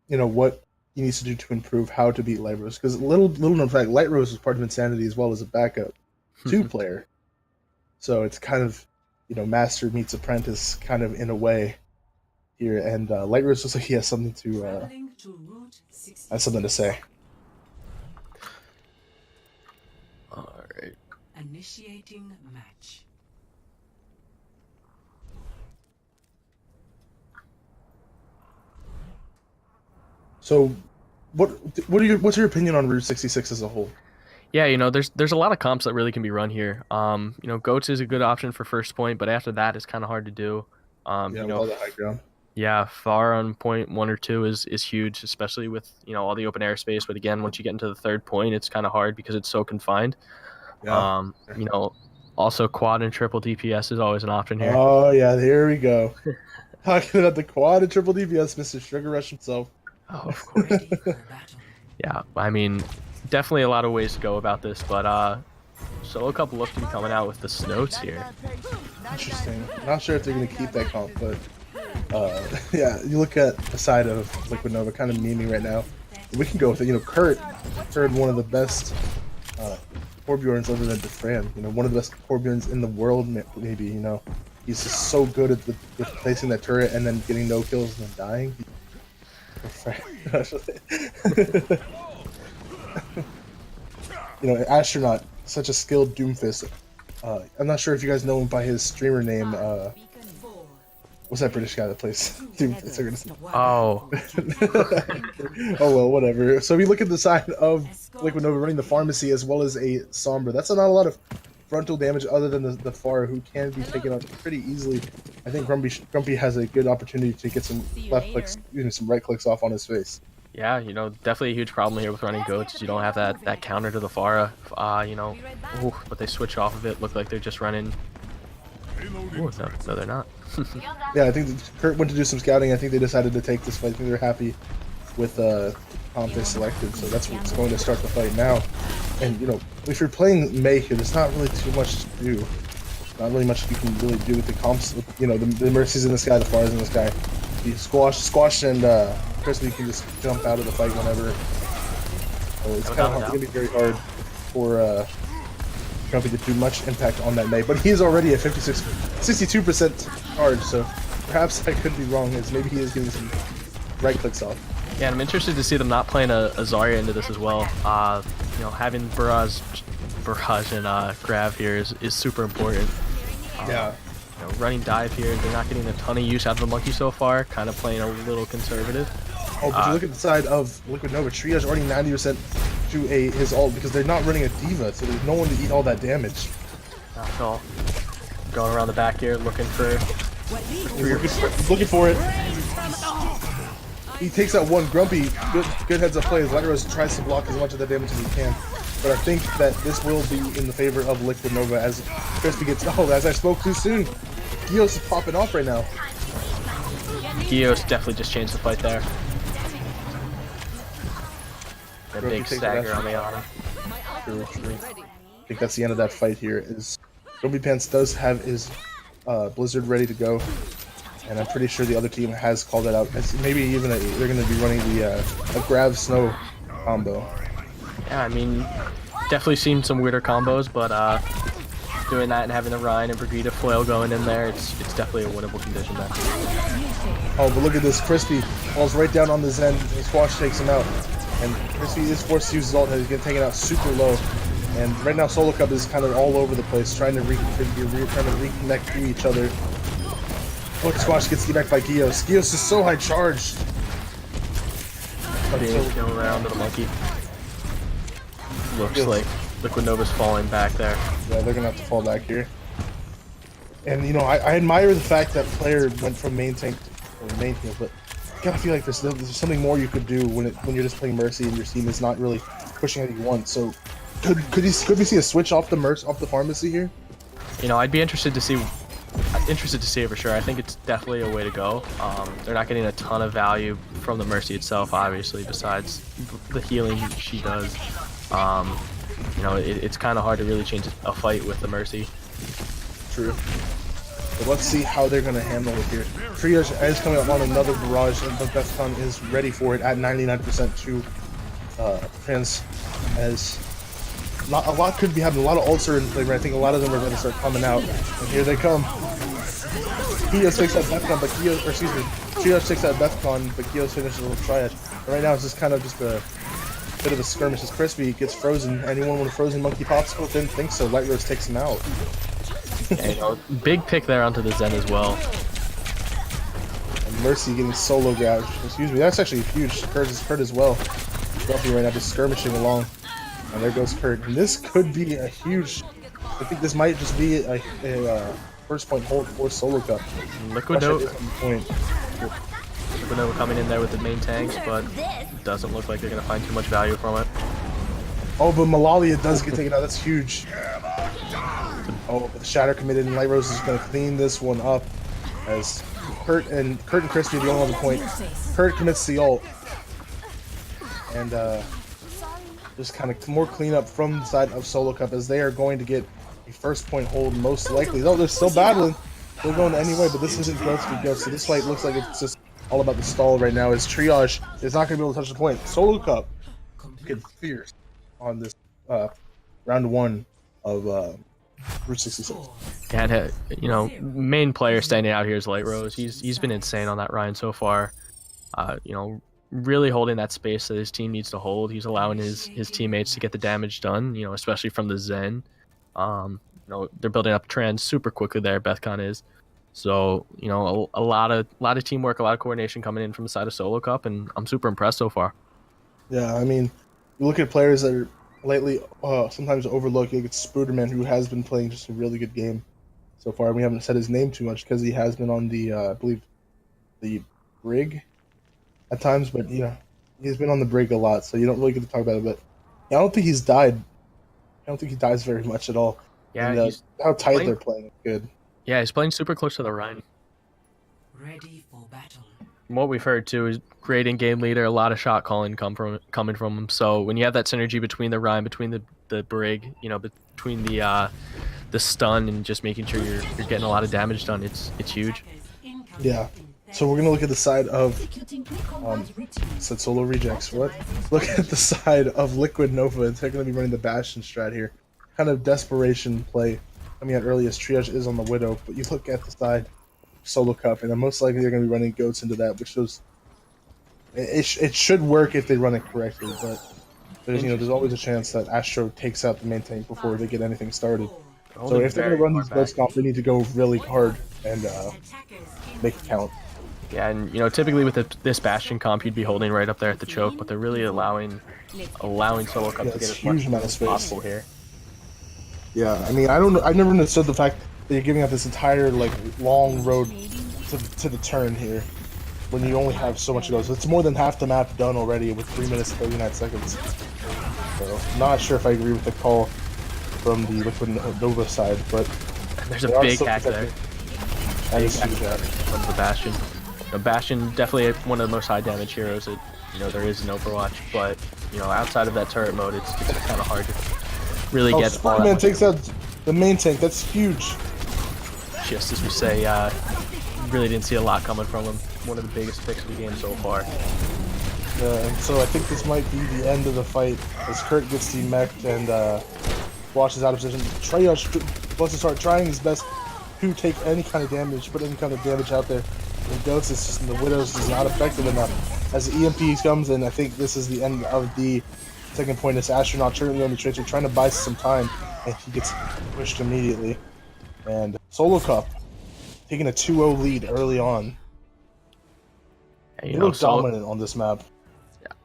what he needs to do to improve how to beat Light Rose. Because little known fact, Light Rose was part of Insanity as well as a backup to Player. So it's kind of, master meets apprentice kind of in a way here. And Light Rose looks like he has something to say. All right. Initiating match. So, what's your opinion on Route 66 as a whole? Yeah, there's a lot of comps that really can be run here. Goats is a good option for first point, but after that, it's kind of hard to do. With all the high ground. Yeah, far on point 1 or 2 is huge, especially with all the open airspace. But again, once you get into the third point, it's kind of hard because it's so confined. Yeah. Also quad and triple DPS is always an option here. Oh yeah, here we go. Talking about the quad and triple DPS, Mr. Sugar Rush himself. Oh, of course. Yeah, I mean, definitely a lot of ways to go about this, but SoloCup look to be coming out with the Snoats here. Interesting. Not sure if they're going to keep that comp, but yeah, you look at the side of Liquid Nova, kind of meming right now. We can go with it. Kurt, one of the best Torbjorns other than Defran. One of the best Torbjorns in the world, maybe. He's just so good at with placing that turret and then getting no kills and then dying. Astronaut, such a skilled Doomfist. I'm not sure if you guys know him by his streamer name, What's that British guy that plays? Dude, it's so good to see. Oh, Oh well, whatever. So if you look at the side of Liquid Nova running the Pharmacy as well as a Sombra, that's not a lot of frontal damage other than the Pharah, who can be taken out pretty easily. I think Grumpy has a good opportunity to get some left clicks, some right clicks off on his face. yeah, definitely a huge problem here with running goats is you don't have that counter to the Pharah. Ooh, but they switch off of it. Look like they're just running. Ooh, no, they're not. Yeah, I think Kurt went to do some scouting. I think they decided to take this fight. I think they're happy with comp they selected, so that's what's going to start the fight now. And if you're playing Mei here, there's not really too much to do. Not really much you can really do with the comps. With, the Mercy's in this guy, the Pharah's in this guy. The Squash and Crispy can just jump out of the fight whenever. So it's going to be very hard for Grumpy to do much impact on that Mei. But he's already at 62% charge, so perhaps I could be wrong, as maybe he is getting some right clicks off. Yeah, and I'm interested to see them not playing a Zarya into this as well. Having Barrage and Grav here is super important. Yeah. Running dive here, they're not getting a ton of use out of the monkey so far, kind of playing a little conservative. Oh, but you look at the side of Liquid Nova, Triage already 90% to his ult because they're not running a D.Va, so there's no one to eat all that damage. Not at all. Going around the back here, looking for it. He takes out one. Grumpy, good heads up play. Lightros tries to block as much of the damage as he can. But I think that this will be in the favor of Liquid Nova as Crispy gets... Oh, as I spoke too soon. Gios is popping off right now. Gios definitely just changed the fight there. A big stagger on the Ana. True. I think that's the end of that fight here. Grumpy Pants does have his Blizzard ready to go. And I'm pretty sure the other team has called it out. Maybe even they're going to be running the a Grav Snow combo. Yeah, I mean, definitely seen some weirder combos, but doing that and having the Ryan and Brigitte foil going in there, it's definitely a winnable condition there. Oh, but look at this. Crispy falls right down on the Zen, and Squash takes him out. And Crispy is forced to use his ult, he's getting taken out super low. And right now SoloCup is kind of all over the place, trying to reconnect to each other. Look, Squash gets back by Gios. Gios is so high charged. Go around to the monkey. Looks like Liquid Nova's falling back there. Yeah, they're gonna have to fall back here. And I admire the fact that player went from main tank to main heal, but I gotta feel like there's something more you could do when you're just playing Mercy and your team is not really pushing what you want. So could we see a switch off the Pharmacy here? I'd be interested to see it for sure. I think it's definitely a way to go. They're not getting a ton of value from the Mercy itself, obviously, besides the healing she does. It's kind of hard to really change a fight with the Mercy. True. But let's see how they're going to handle it here. Triage is coming up on another barrage, and the Bethcon is ready for it at 99% to Prince. As a lot could be happening. A lot of ults are in play, but I think a lot of them are going to start coming out. And here they come. Gios takes that Bethcon, but Triage takes that Bethcon, but Gios finishes with Triage. And right now it's just kind of just a bit of a skirmish as Crispy gets frozen. Anyone with a frozen monkey popsicle didn't think so. Light Rose takes him out. Yeah, big pick there onto the Zen as well. And Mercy getting solo grab. Excuse me, that's actually huge. Kurt as well. Grumpy right now just skirmishing along. And there goes Kurt. And this could be a huge... I think this might just be a first point hold for SoloCup. Liquid Nova coming in there with the main tanks, but it doesn't look like they're going to find too much value from it. Oh, but Malalia does get taken out. That's huge. Oh, but the Shatter committed, and Light Rose is going to clean this one up. As Kurt and Crispy are the only one on the point. Kurt commits the ult. And just kind of more cleanup from the side of SoloCup, as they are going to get a first point hold most likely. Though they're still battling. They're going anyway, but this isn't close to go. So this fight looks like it's just all about the stall right now, as Triage is not going to be able to touch the point. SoloCup get fierce on this round one of Route 66. And main player standing out here is Light Rose. He's been insane on that Ryan so far. Really holding that space that his team needs to hold. He's allowing his teammates to get the damage done. Especially from the Zen. They're building up trends super quickly there. Bethcon is. So a lot of teamwork, a lot of coordination coming in from the side of Solo Cup, and I'm super impressed so far. Yeah, I mean, you look at players that are lately sometimes overlooked. You look at Spruderman, who has been playing just a really good game so far. We haven't said his name too much because he has been on the, I believe, the brig at times, but he's been on the brig a lot, so you don't really get to talk about it. But I don't think he's died. I don't think he dies very much at all. Yeah, And he's how tight playing. they're playing is good. Yeah, he's playing super close to the Rhine. Ready for battle. From what we've heard too, is great in game leader, a lot of shot calling coming from him. So when you have that synergy between the Rhine, between the brig, between the stun and just making sure you're getting a lot of damage done, it's huge. Yeah. So we're gonna look at the side of said solo rejects. What? Look at the side of Liquid Nova. They're gonna be running the Bastion strat here. Kind of desperation play. I mean, at earliest triage is on the Widow, but you look at the side Solo Cup, and most likely they're gonna be running goats into that, which shows it should work if they run it correctly. But there's always a chance that Astro takes out the main tank before they get anything started. So if they're gonna run these goats comp, they need to go really hard and make it count. Yeah, and typically with this Bastion comp, you'd be holding right up there at the choke, but they're really allowing Solo Cup to get as much amount of as space possible here. Yeah, I mean, I never understood the fact that you're giving up this entire long road to the turn here when you only have so much to go. So it's more than half the map done already with 3 minutes and 39 seconds. So not sure if I agree with the call from the Liquid Nova side, but there's a big hack there. That is huge hack from the Bastion. Bastion definitely one of the most high damage heroes that there is in Overwatch, but outside of that turret mode, it's kind of hard to really get. Spider-Man takes out the main tank. That's huge. Just as we say, really didn't see a lot coming from him. One of the biggest picks of the game so far. Yeah, and so I think this might be the end of the fight as Kurt gets demeched and washes out of position. Triage wants to start trying his best to take any kind of damage, put any kind of damage out there. And Goats is just, the Widows is not effective enough. As the EMP comes in, I think this is the end of the second point. This astronaut turning on the tracer, trying to buy some time, and he gets pushed immediately. And SoloCup taking a 2-0 lead early on. Yeah, they look dominant on this map.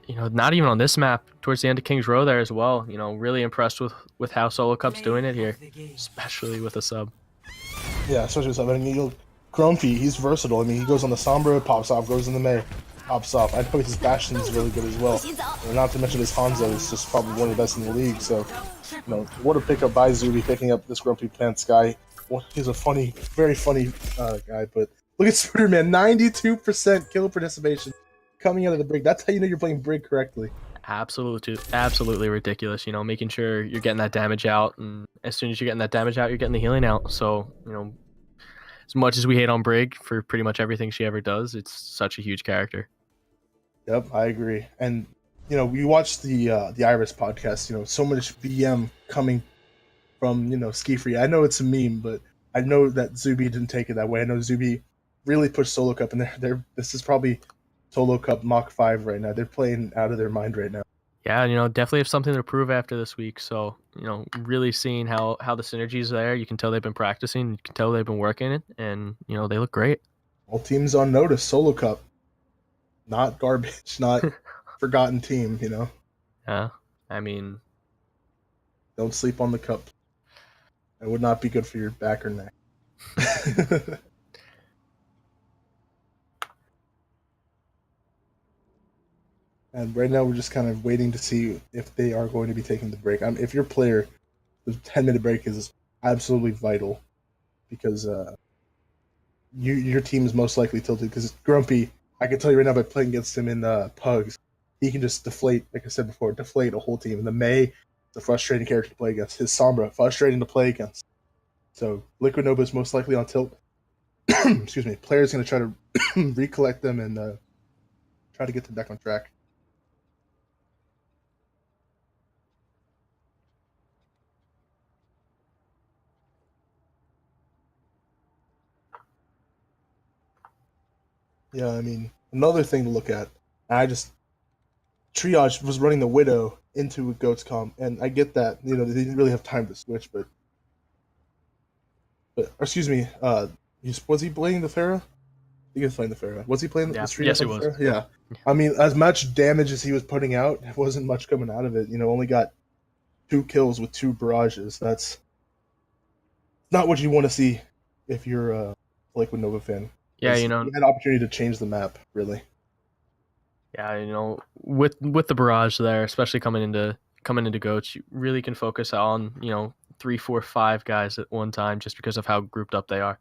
Not even on this map. Towards the end of King's Row there as well. Really impressed with how SoloCup's doing it here, especially with a sub. Yeah, especially with sub. I mean, Grumpy, he's versatile. I mean, he goes on the Sombra, pops off, goes in the May, pops off. I know his Bastion is really good as well. And not to mention his Hanzo is just probably one of the best in the league. So, what a pickup by Zuby picking up this Grumpy Pants guy. Well, he's a very funny guy. But look at Spider-Man, 92% kill participation coming out of the brig. That's how you know you're playing brig correctly. Absolutely ridiculous. Making sure you're getting that damage out, and as soon as you're getting that damage out, you're getting the healing out. So, as much as we hate on Brig for pretty much everything she ever does, it's such a huge character. Yep, I agree. And we watched the Iris podcast. So much VM coming from Ski Free. I know it's a meme, but I know that Zuby didn't take it that way. I know Zuby really pushed Solo Cup, and this is probably Solo Cup Mach 5 right now. They're playing out of their mind right now. Yeah, definitely have something to prove after this week. So, really seeing how the synergy's there. You can tell they've been practicing. You can tell they've been working it, and they look great. All teams on notice. Solo Cup, not garbage, not forgotten team. Yeah, I mean, don't sleep on the cup. It would not be good for your back or neck. And right now we're just kind of waiting to see if they are going to be taking the break. If your player, the 10-minute break is absolutely vital because your team is most likely tilted. Because Grumpy, I can tell you right now by playing against him in Pugs, he can just deflate, like I said before, deflate a whole team. And the May, the frustrating character to play against. His Sombra, frustrating to play against. So Liquid Nova is most likely on tilt. Excuse me. Player's going to try to recollect them and try to get them back on track. Yeah, I mean, another thing to look at, Triage was running the Widow into a Goats comp, and I get that, they didn't really have time to switch, but excuse me, Was he playing the Pharah? He was playing the Pharah. Was he playing the street? Yes, he was. Pharah? Yeah. I mean, as much damage as he was putting out, there wasn't much coming out of it. Only got 2 kills with 2 barrages. That's not what you want to see if you're a Liquid Nova fan. Yeah, He had an opportunity to change the map, really. Yeah, with the barrage there, especially coming into goats, you really can focus on 3, 4, 5 guys at one time just because of how grouped up they are.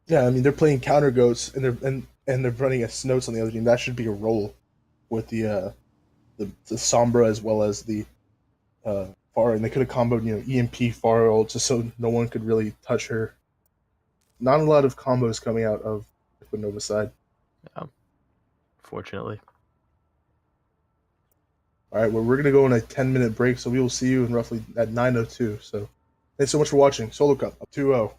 Yeah, I mean they're playing counter goats and they're running a Snows on the other team. That should be a role with the Sombra as well as the Pharah, and they could have comboed EMP Pharah just so no one could really touch her. Not a lot of combos coming out of Liquid Nova's side. Yeah, fortunately. All right, well, we're going to go on a 10-minute break, so we will see you in roughly at 9:02. So thanks so much for watching. SoloCup up 2-0.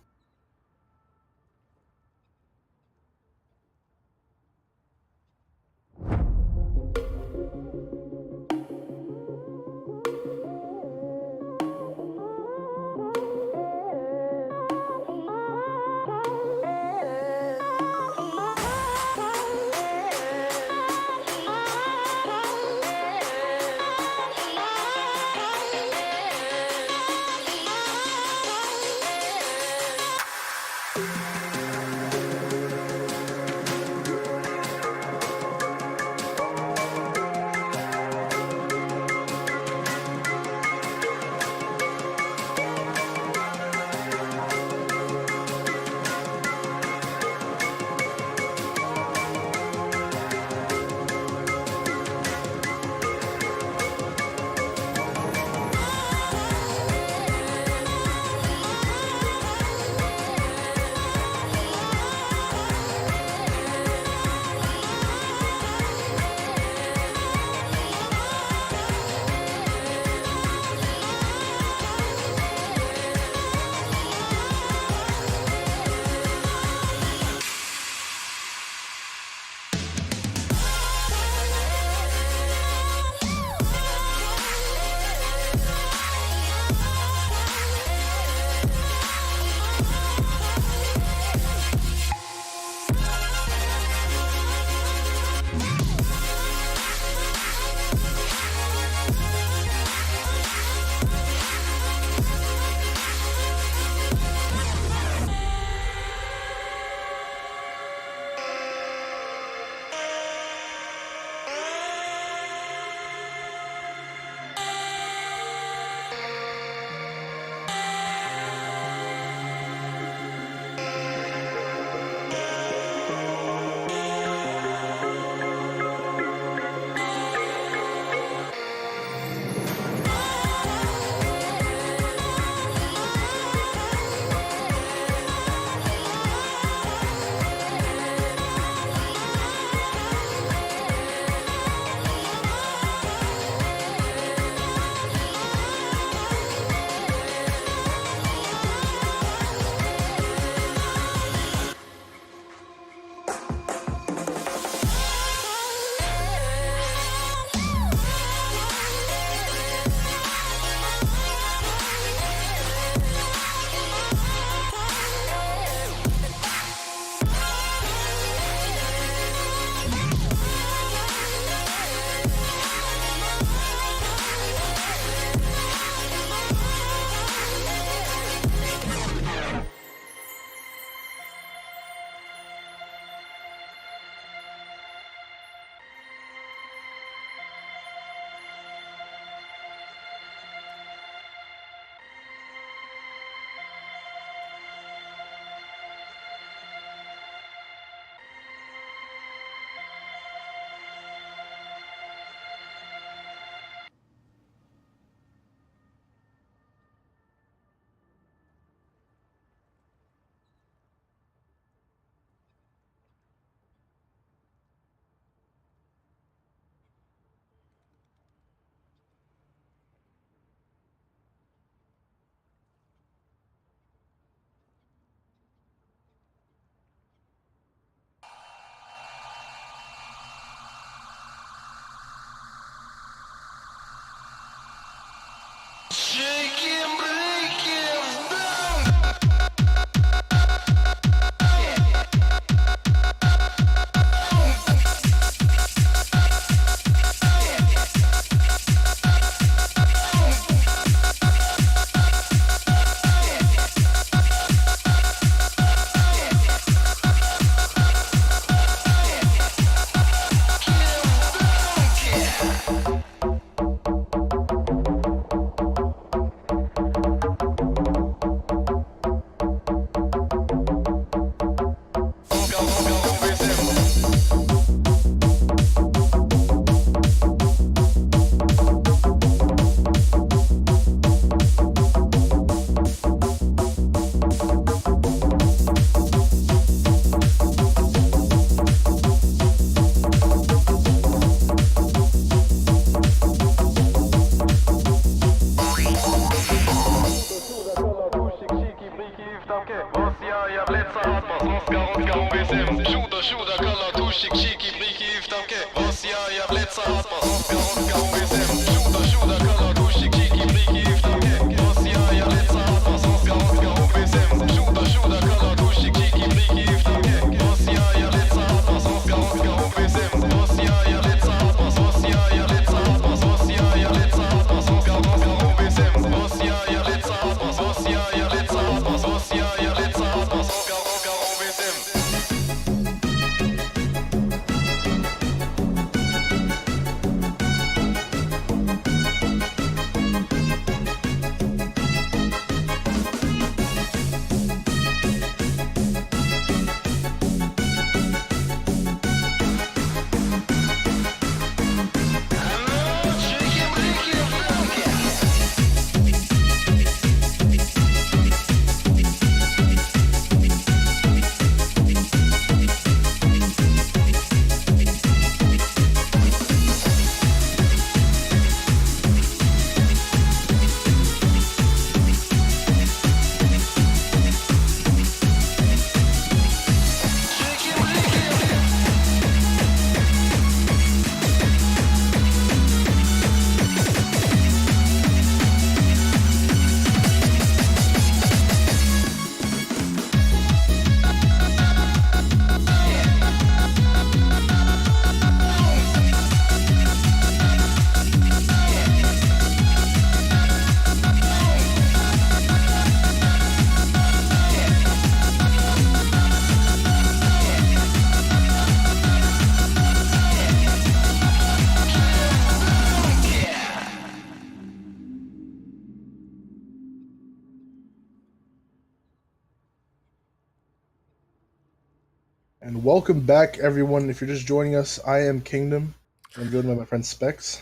And welcome back, everyone. If you're just joining us, I am Kingdom. I'm joined by my friend Specs.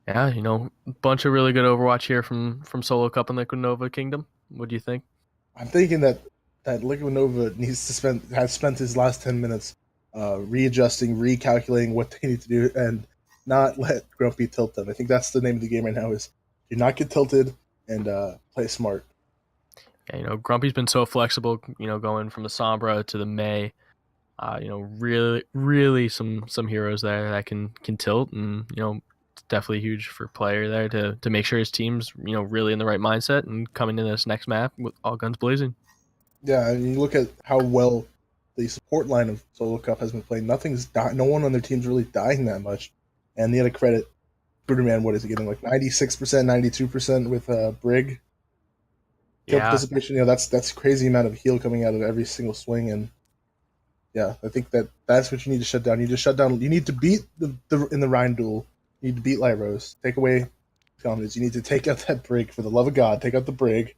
Yeah, bunch of really good Overwatch here from SoloCup and Liquid Nova Kingdom. What do you think? I'm thinking that Liquid Nova has spent his last 10 minutes readjusting, recalculating what they need to do, and not let Grumpy tilt them. I think that's the name of the game right now: is do not get tilted and play smart. Yeah, Grumpy's been so flexible. Going from the Sombra to the Mei. Really some heroes there that can tilt, and it's definitely huge for player there to make sure his team's really in the right mindset and coming into this next map with all guns blazing. Yeah, and you look at how well the support line of SoloCup has been playing. No one on their team's really dying that much, and the other credit, Bruderman, what is he getting, like 96%, 92% with Brig kill participation? That's a crazy amount of heal coming out of every single swing, and yeah, I think that's what you need to shut down. You need to shut down. You need to beat the in the Rhine duel. You need to beat Light Rose. Take away dominance. You need to take out that Brig, for the love of God. Take out the Brig,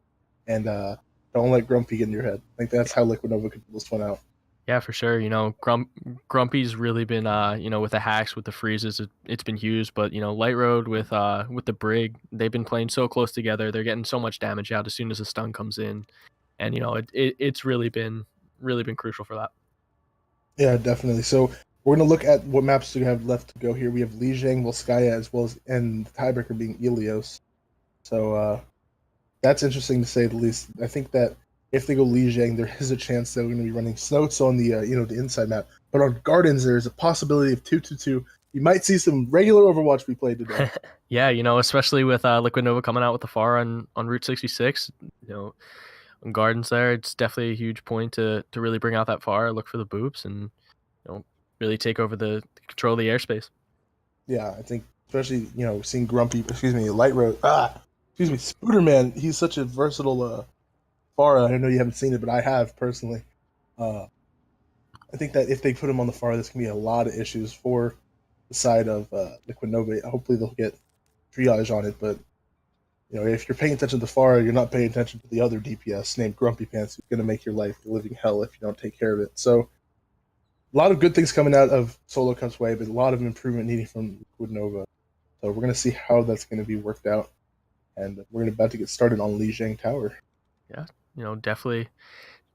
and don't let Grumpy get in your head. I think that's how Liquid Nova could pull this one out. Yeah, for sure. Grumpy's really been with the hacks, with the freezes, it's been used. But Light Road with the Brig, they've been playing so close together. They're getting so much damage out as soon as the stun comes in, and it's really been crucial for that. Yeah, definitely. So we're going to look at what maps we have left to go here. We have Lijiang, Volskaya, as well as, and the tiebreaker being Ilios. So that's interesting to say the least. I think that if they go Lijiang, there is a chance that we're going to be running Snoats on the the inside map. But on Gardens, there's a possibility of 2-2-2. You might see some regular Overwatch be played today. Yeah, especially with Liquid Nova coming out with the FAR on Route 66. On Gardens there, it's definitely a huge point to really bring out that FAR, look for the boops, and really take over the control of the airspace. Yeah, I think especially seeing Light Road, Spooderman. He's such a versatile FAR. I know you haven't seen it, but I have personally. I think that if they put him on the FAR, there's gonna be a lot of issues for the side of Liquid Nova. Hopefully they'll get triage on it, but if you're paying attention to the FAR, you're not paying attention to the other DPS named Grumpy Pants, who's going to make your life a living hell if you don't take care of it. So, a lot of good things coming out of SoloCup's way, but a lot of improvement needed from Liquid Nova. So, we're going to see how that's going to be worked out, and we're about to get started on Lijiang Tower. Yeah,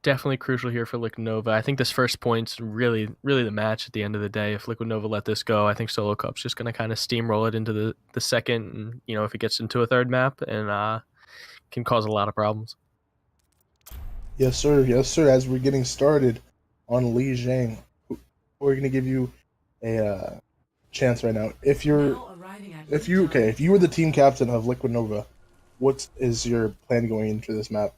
definitely crucial here for Liquid Nova. I think this first point's really the match at the end of the day. If Liquid Nova let this go, I think SoloCup's just going to kind of steamroll it into the second, and if it gets into a third map, and can cause a lot of problems. Yes, sir. As we're getting started, on Li Zhang. We're gonna give you a chance right now. If Now arriving at if you were the team captain of Liquid Nova, what is your plan going into this map?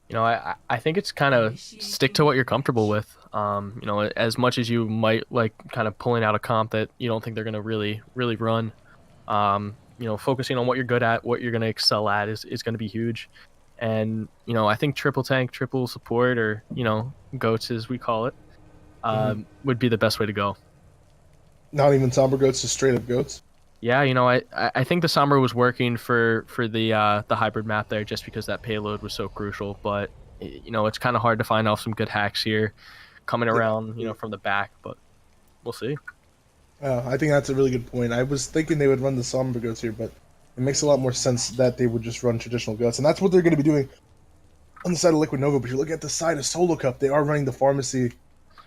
You know, I think it's kind of stick to what you're comfortable with. You know, as much as you might like kind of pulling out a comp that you don't think they're gonna really run. You know, focusing on what you're good at, what you're gonna excel at is gonna be huge. And you know, I think triple tank, triple support, or you know, goats as we call it, would be the best way to go. Not even somber goats, just straight up goats. Yeah, you know, I think the Sombra was working for the hybrid map there just because that payload was so crucial. But you know, it's kind of hard to find off some good hacks here, coming Yeah. around, you know, from the back. But we'll see. I think that's a really good point. I was thinking they would run the somber goats here, but it makes a lot more sense that they would just run traditional goats, and that's what they're going to be doing on the side of Liquid Nova. But you look at the side of SoloCup, they are running the pharmacy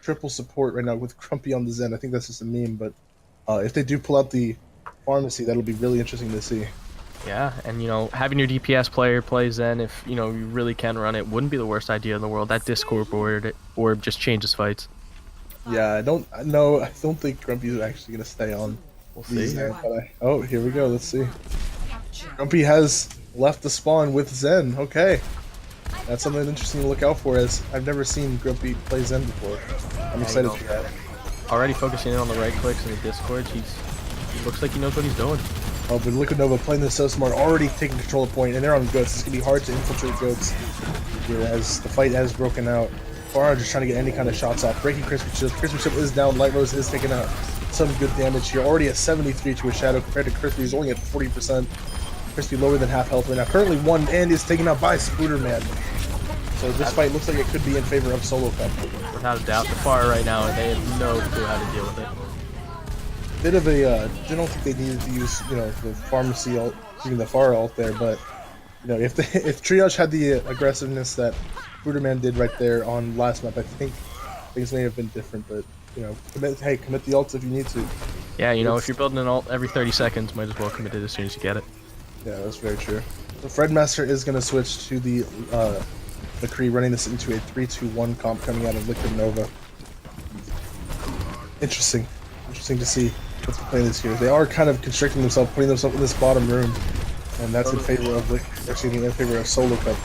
triple support right now with Crumpy on the Zen. I think that's just a meme, but if they do pull out the pharmacy, that'll be really interesting to see. Yeah, and you know, having your DPS player play Zen, if you know you really can run it, wouldn't be the worst idea in the world. That Discord orb just changes fights. Yeah, I don't know. I don't think Grumpy's actually going to stay on We'll these see. Zen. But oh, here we go. Let's see. capture. Grumpy has left the spawn with Zen. Okay, that's something interesting to look out for. As I've never seen Grumpy play Zen before. I'm excited go. for that. Already focusing in on the right clicks in the Discord. He looks like he knows what he's doing. Oh, but Liquid Nova playing this so smart, already taking control of point, and they're on goats. It's gonna be hard to infiltrate goats here as the fight has broken out. Farah just trying to get any kind of shots off. Breaking Crispy Chip. Crispy Chip is down. Light Rose is taking out some good damage here. Already at 73 to his shadow compared to Crispy, who's only at 40%. Crispy lower than half health right now. Currently one and is taken out by Spooderman. So this fight looks like it could be in favor of SoloCup. Without a doubt, the far right now, they have no clue how to deal with it. Bit of a, I don't think they needed to use, you know, the pharmacy ult, using the far ult there, but, you know, if if Triage had the aggressiveness that Spooderman did right there on last map, I think things may have been different, but, you know, commit the ults if you need to. Yeah, you know, if you're building an ult every 30 seconds, might as well commit it as soon as you get it. Yeah, that's very true. So Fredmaster is going to switch to the McCree, running this into a 3-2-1 comp coming out of Liquid Nova. Interesting to see what the plan is here. They are kind of constricting themselves, putting themselves in this bottom room, and that's in favor of in favor of SoloCup.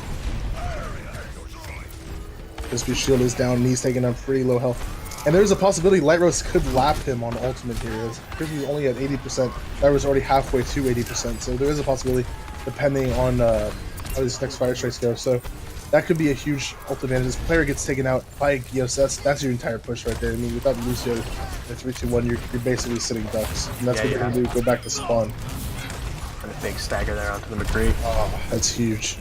Crispy's shield is down, and he's taking up pretty low health. And there's a possibility Light Rose could lap him on ultimate here. As Crispy's only at 80%, Light Rose already halfway to 80%, so there is a possibility, depending on how these next fire strikes go. So that could be a huge ult advantage. This player gets taken out by Gios. That's your entire push right there. I mean, without Lucio, the 3-2-1, you're basically sitting ducks. And that's what they're going to do, go back to spawn. And a big stagger there onto the McCree. Oh, that's huge.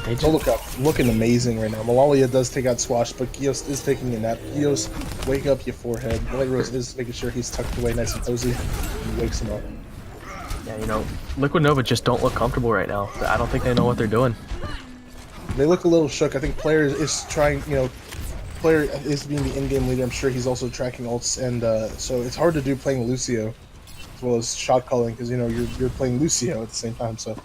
They just, SoloCup looking amazing right now. Malalia does take out Swash, but Gios is taking a nap. Gios, wake up, your forehead. Light Rose is making sure he's tucked away nice and cozy, and wakes him up. yeah, you know, Liquid Nova just don't look comfortable right now. I don't think they know what they're doing. They look a little shook. I think player is trying, you know, player is being the in-game leader. I'm sure he's also tracking ults, and so it's hard to do playing Lucio as well as shot calling because you know you're playing Lucio at the same time. So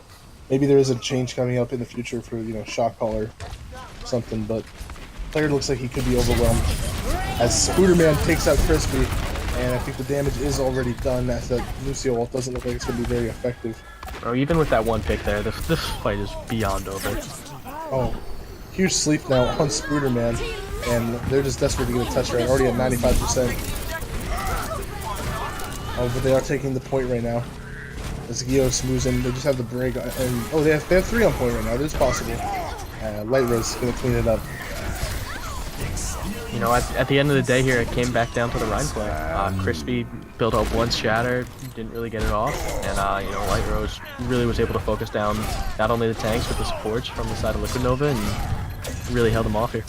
maybe there is a change coming up in the future for you know shot caller or something. But player looks like he could be overwhelmed as Spooderman takes out Crispy, and I think the damage is already done. As that Lucio ult doesn't look like it's going to be very effective. Bro, even with that one pick there, this fight is beyond over. Oh, huge sleep now on Spooderman, and they're just desperate to get a touch right. Already at 95%. Oh, but they are taking the point right now. As Gios moves in, they just have the break, and oh, they have 3 on point right now. It is possible. Light Rose is gonna clean it up. You know, at the end of the day here, it came back down to the Rhine play. Crispy built up one shatter, didn't really get it off, and you know, Light Rose really was able to focus down not only the tanks but the supports from the side of Liquid Nova and really held them off here.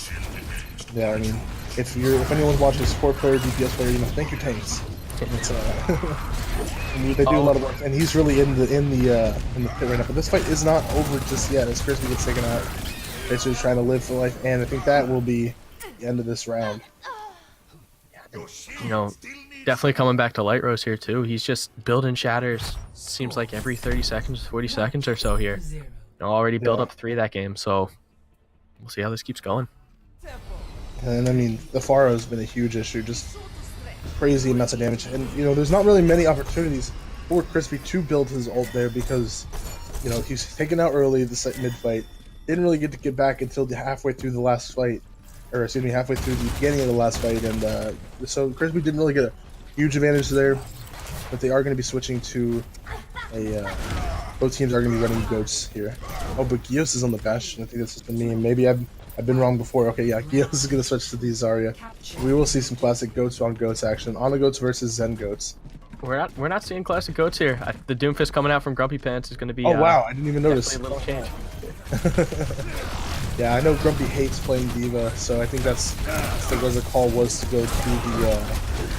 Yeah, I mean, if anyone's watching support player, DPS player, you know, thank your tanks. It's, they do a lot of work, and he's really in the pit right now. But this fight is not over just yet, as Crispy gets taken out. Basically trying to live for life, and I think that will be the end of this round. You know, definitely coming back to Light Rose here too. He's just building shatters. Seems like every 30 seconds, 40 seconds or so here. You know, already built up 3 that game, so we'll see how this keeps going. And I mean, the Pharaoh has been a huge issue, just crazy amounts of damage. And you know, there's not really many opportunities for Crispy to build his ult there because you know he's taken out early the mid fight. Didn't really get to get back until halfway through the last fight, or excuse me, halfway through the beginning of the last fight, and so Crispy didn't really get a huge advantage there. But they are going to be switching to a. Both teams are going to be running goats here. Oh, but Gios is on the Bastion. I think that's just been me. And maybe I've been wrong before. Okay, yeah, Gios is going to switch to the Zarya. We will see some classic goats on goats action. On the goats versus Zen goats. We're not seeing classic goats here. The Doomfist coming out from Grumpy Pants is going to be. Oh wow, I didn't even notice. A little change. Yeah, I know Grumpy hates playing Diva, so I think that's the call was to go to the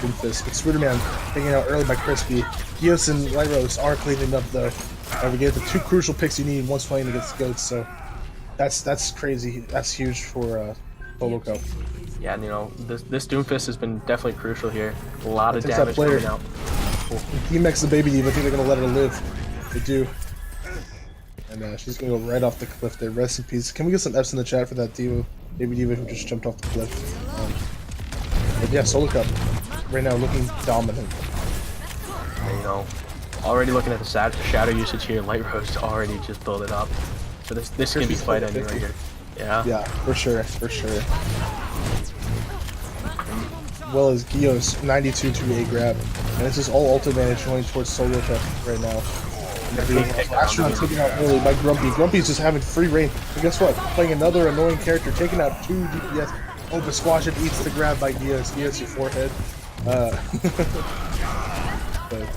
Doomfist. But Spider-Man taken out early by Crispy. Gios and Light Rose are cleaning up though. We get the two crucial picks you need once playing against goats, so that's crazy. That's huge for SoloCup. Yeah, and you know this Doomfist has been definitely crucial here. A lot of damage coming out. He makes the baby Diva. I think they're gonna let her live. They do. And she's gonna go right off the cliff there. Rest in peace. Can we get some F's in the chat for that Diva, baby Diva who just jumped off the cliff? But yeah, SoloCup right now looking dominant. And, you know, already looking at the shadow usage here. Light Rose already just built it up. So this can be fight ending right here. Yeah. Yeah, for sure, for sure. Well as Gios 92 to a grab, and it's just all ult advantage going towards SoloCup right now. Astronaut taken out early by Grumpy. Grumpy's just having free reign. But guess what? Playing another annoying character, taking out 2 DPS. Oh, but Squash it eats the grab by Gios. Gios, your forehead. But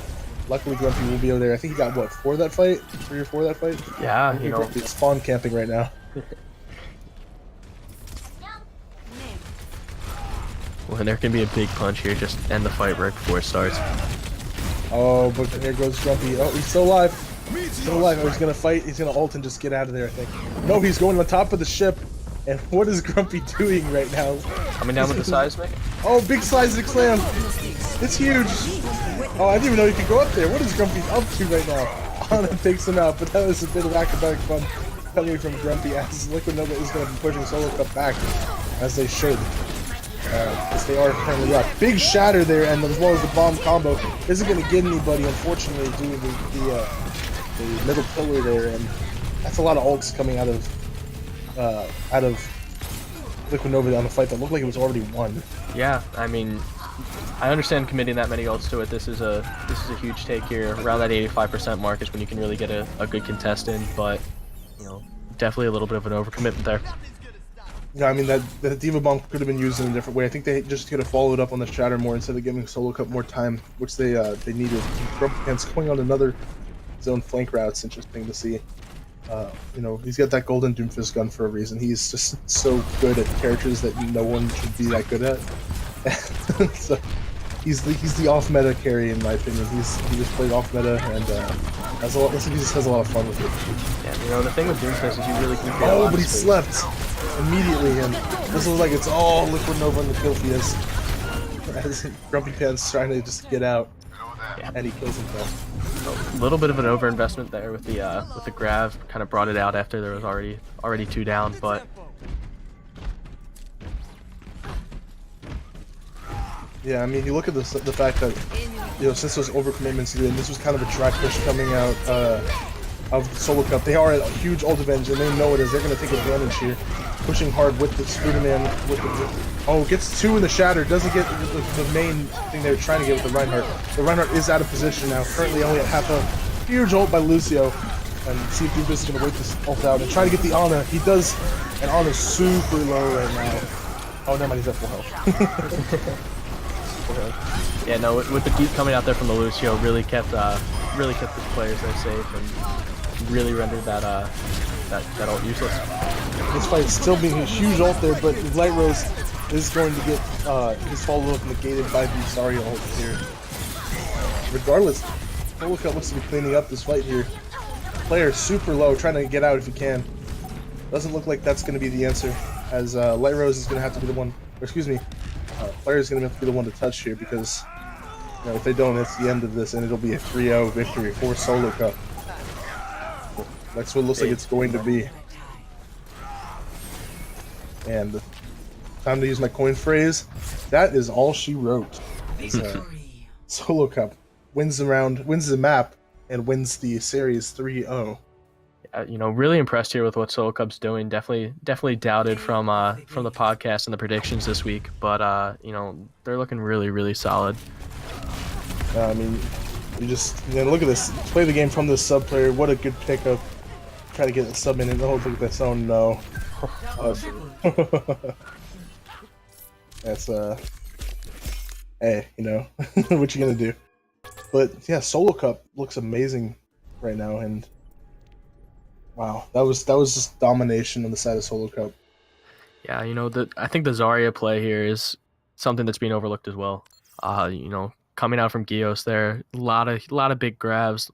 luckily Grumpy will be over there. I think he got what, 4 that fight? 3 or 4 that fight? Yeah, you know. Grumpy's spawn camping right now. Well, there can be a big punch here. Just end the fight right before it starts. Oh, but there goes Grumpy. Oh, he's still alive. Still alive. Oh, he's gonna fight. He's gonna ult and just get out of there, I think. No, he's going on top of the ship. And what is Grumpy doing right now? Coming down with the seismic. Oh, big seismic slam. It's huge. Oh, I didn't even know he could go up there. What is Grumpy up to right now? Anna takes him out, but that was a bit of acrobatic fun coming from Grumpy as Liquid Nova is going to be pushing SoloCup back, as they should. Because they are currently up. Big shatter there, and as well as the bomb combo isn't going to get anybody, unfortunately, due to the middle pillar there, and that's a lot of ults coming out of Liquid Nova on the fight that looked like it was already won. Yeah, I mean, I understand committing that many ults to it. This is a huge take here. Around that 85% mark is when you can really get a good contest in, but you know, definitely a little bit of an overcommitment there. Yeah, I mean that Diva Bomb could have been used in a different way. I think they just could have followed up on the Shatter more instead of giving SoloCup more time, which they needed. Grumpy's going on another zone flank route. It's interesting to see. You know, he's got that golden Doomfist gun for a reason. He's just so good at characters that no one should be that good at. So he's the off meta carry in my opinion. He just played off meta and he just has a lot of fun with it. Yeah, you know the thing with Doomfist is you really can. Oh, but he slept immediately, and this looks like it's all Liquid Nova in the kill field. As Grumpy Pants trying to just get out, Yeah. and he kills himself. A little bit of an overinvestment there with the grab. Kind of brought it out after there was already 2 down, but. Yeah, I mean, you look at the fact that, you know, since those overcommitments, and this was kind of a dry push coming out of the SoloCup, they are at a huge ult advantage, and they know it is. They're going to take advantage here, pushing hard with the Spider-Man. Gets 2 in the Shatter, doesn't get the main thing they were trying to get with the Reinhardt. The Reinhardt is out of position now, currently only at half a huge ult by Lucio. And see if Doomfist is going to wait this ult out and try to get the Ana. He does, and Ana's super low right now. Oh, never mind, he's at full health. Yeah, no, with the deep coming out there from the Lucio, really kept the players there safe and really rendered that ult useless. This fight still being a huge ult there, but Light Rose is going to get his follow-up negated by the Zarya ult here. Regardless, SoloCup looks to be cleaning up this fight here. Player super low, trying to get out if he can. Doesn't look like that's going to be the answer, as Light Rose is going to have to be the one, or excuse me, player is going to have to be the one to touch here because, you know, if they don't, it's the end of this, and it'll be a 3-0 victory for SoloCup. That's what it looks like it's going to be. And time to use my coin phrase. That is all she wrote. Is, Victory. SoloCup wins the round, wins the map, and wins the series 3-0. Really impressed here with what SoloCup's doing. Definitely doubted from the podcast and the predictions this week, but they're looking really, really solid. I mean, you look at this. Play the game from this sub player. What a good pickup. Try to get the sub in and oh, look at this. Oh no. That's hey, what you gonna do? But yeah, SoloCup looks amazing right now, and wow, that was just domination on the side of SoloCup. Yeah, I think the Zarya play here is something that's being overlooked as well. Coming out from Gios there, a lot of big grabs,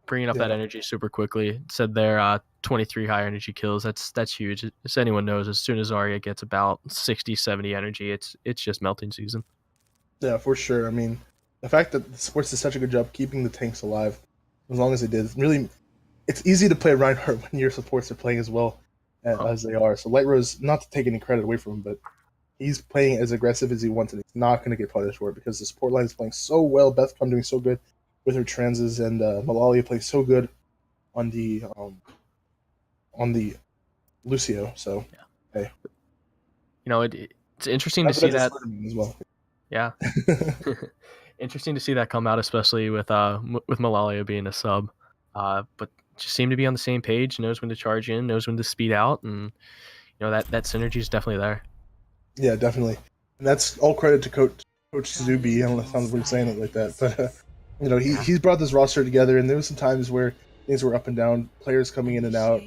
bringing up that energy super quickly. Said there, 23 high energy kills. That's huge. As anyone knows, as soon as Zarya gets about 60, 70 energy, it's just melting season. Yeah, for sure. I mean, the fact that the sports did such a good job keeping the tanks alive, as long as they did, really, it's easy to play Reinhardt when your supports are playing as well as they are. So Light Rose, not to take any credit away from him, but he's playing as aggressive as he wants, and he's not going to get punished for it because the support line is playing so well. Bethcom doing so good with her transes, and Malalia playing so good on the Lucio. So, hey, it's interesting to see that as well. Yeah, interesting to see that come out, especially with Malalia being a sub, but just seem to be on the same page. Knows when to charge in, knows when to speed out, and that synergy is definitely there. Yeah, definitely, and that's all credit to Coach Zuby. I don't know if it sounds weird saying it like that, but he's brought this roster together, and there was some times where things were up and down, players coming in and out,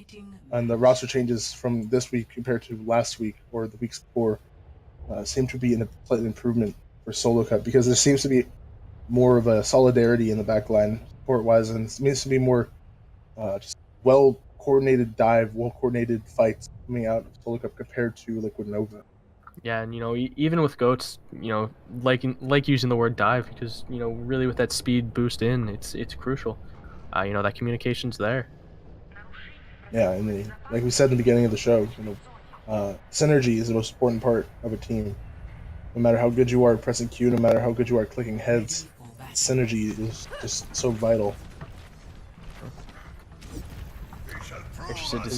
and the roster changes from this week compared to last week or the weeks before seem to be a slight improvement for SoloCup because there seems to be more of a solidarity in the backline support-wise, and it seems to be more just well-coordinated well-coordinated fights coming out of SoloCup compared to Liquid Nova. Yeah, and even with goats, like using the word dive because really with that speed boost in, it's crucial. That communication's there. Yeah, I mean, like we said in the beginning of the show, synergy is the most important part of a team. No matter how good you are at pressing Q, no matter how good you are at clicking heads, synergy is just so vital. Interested to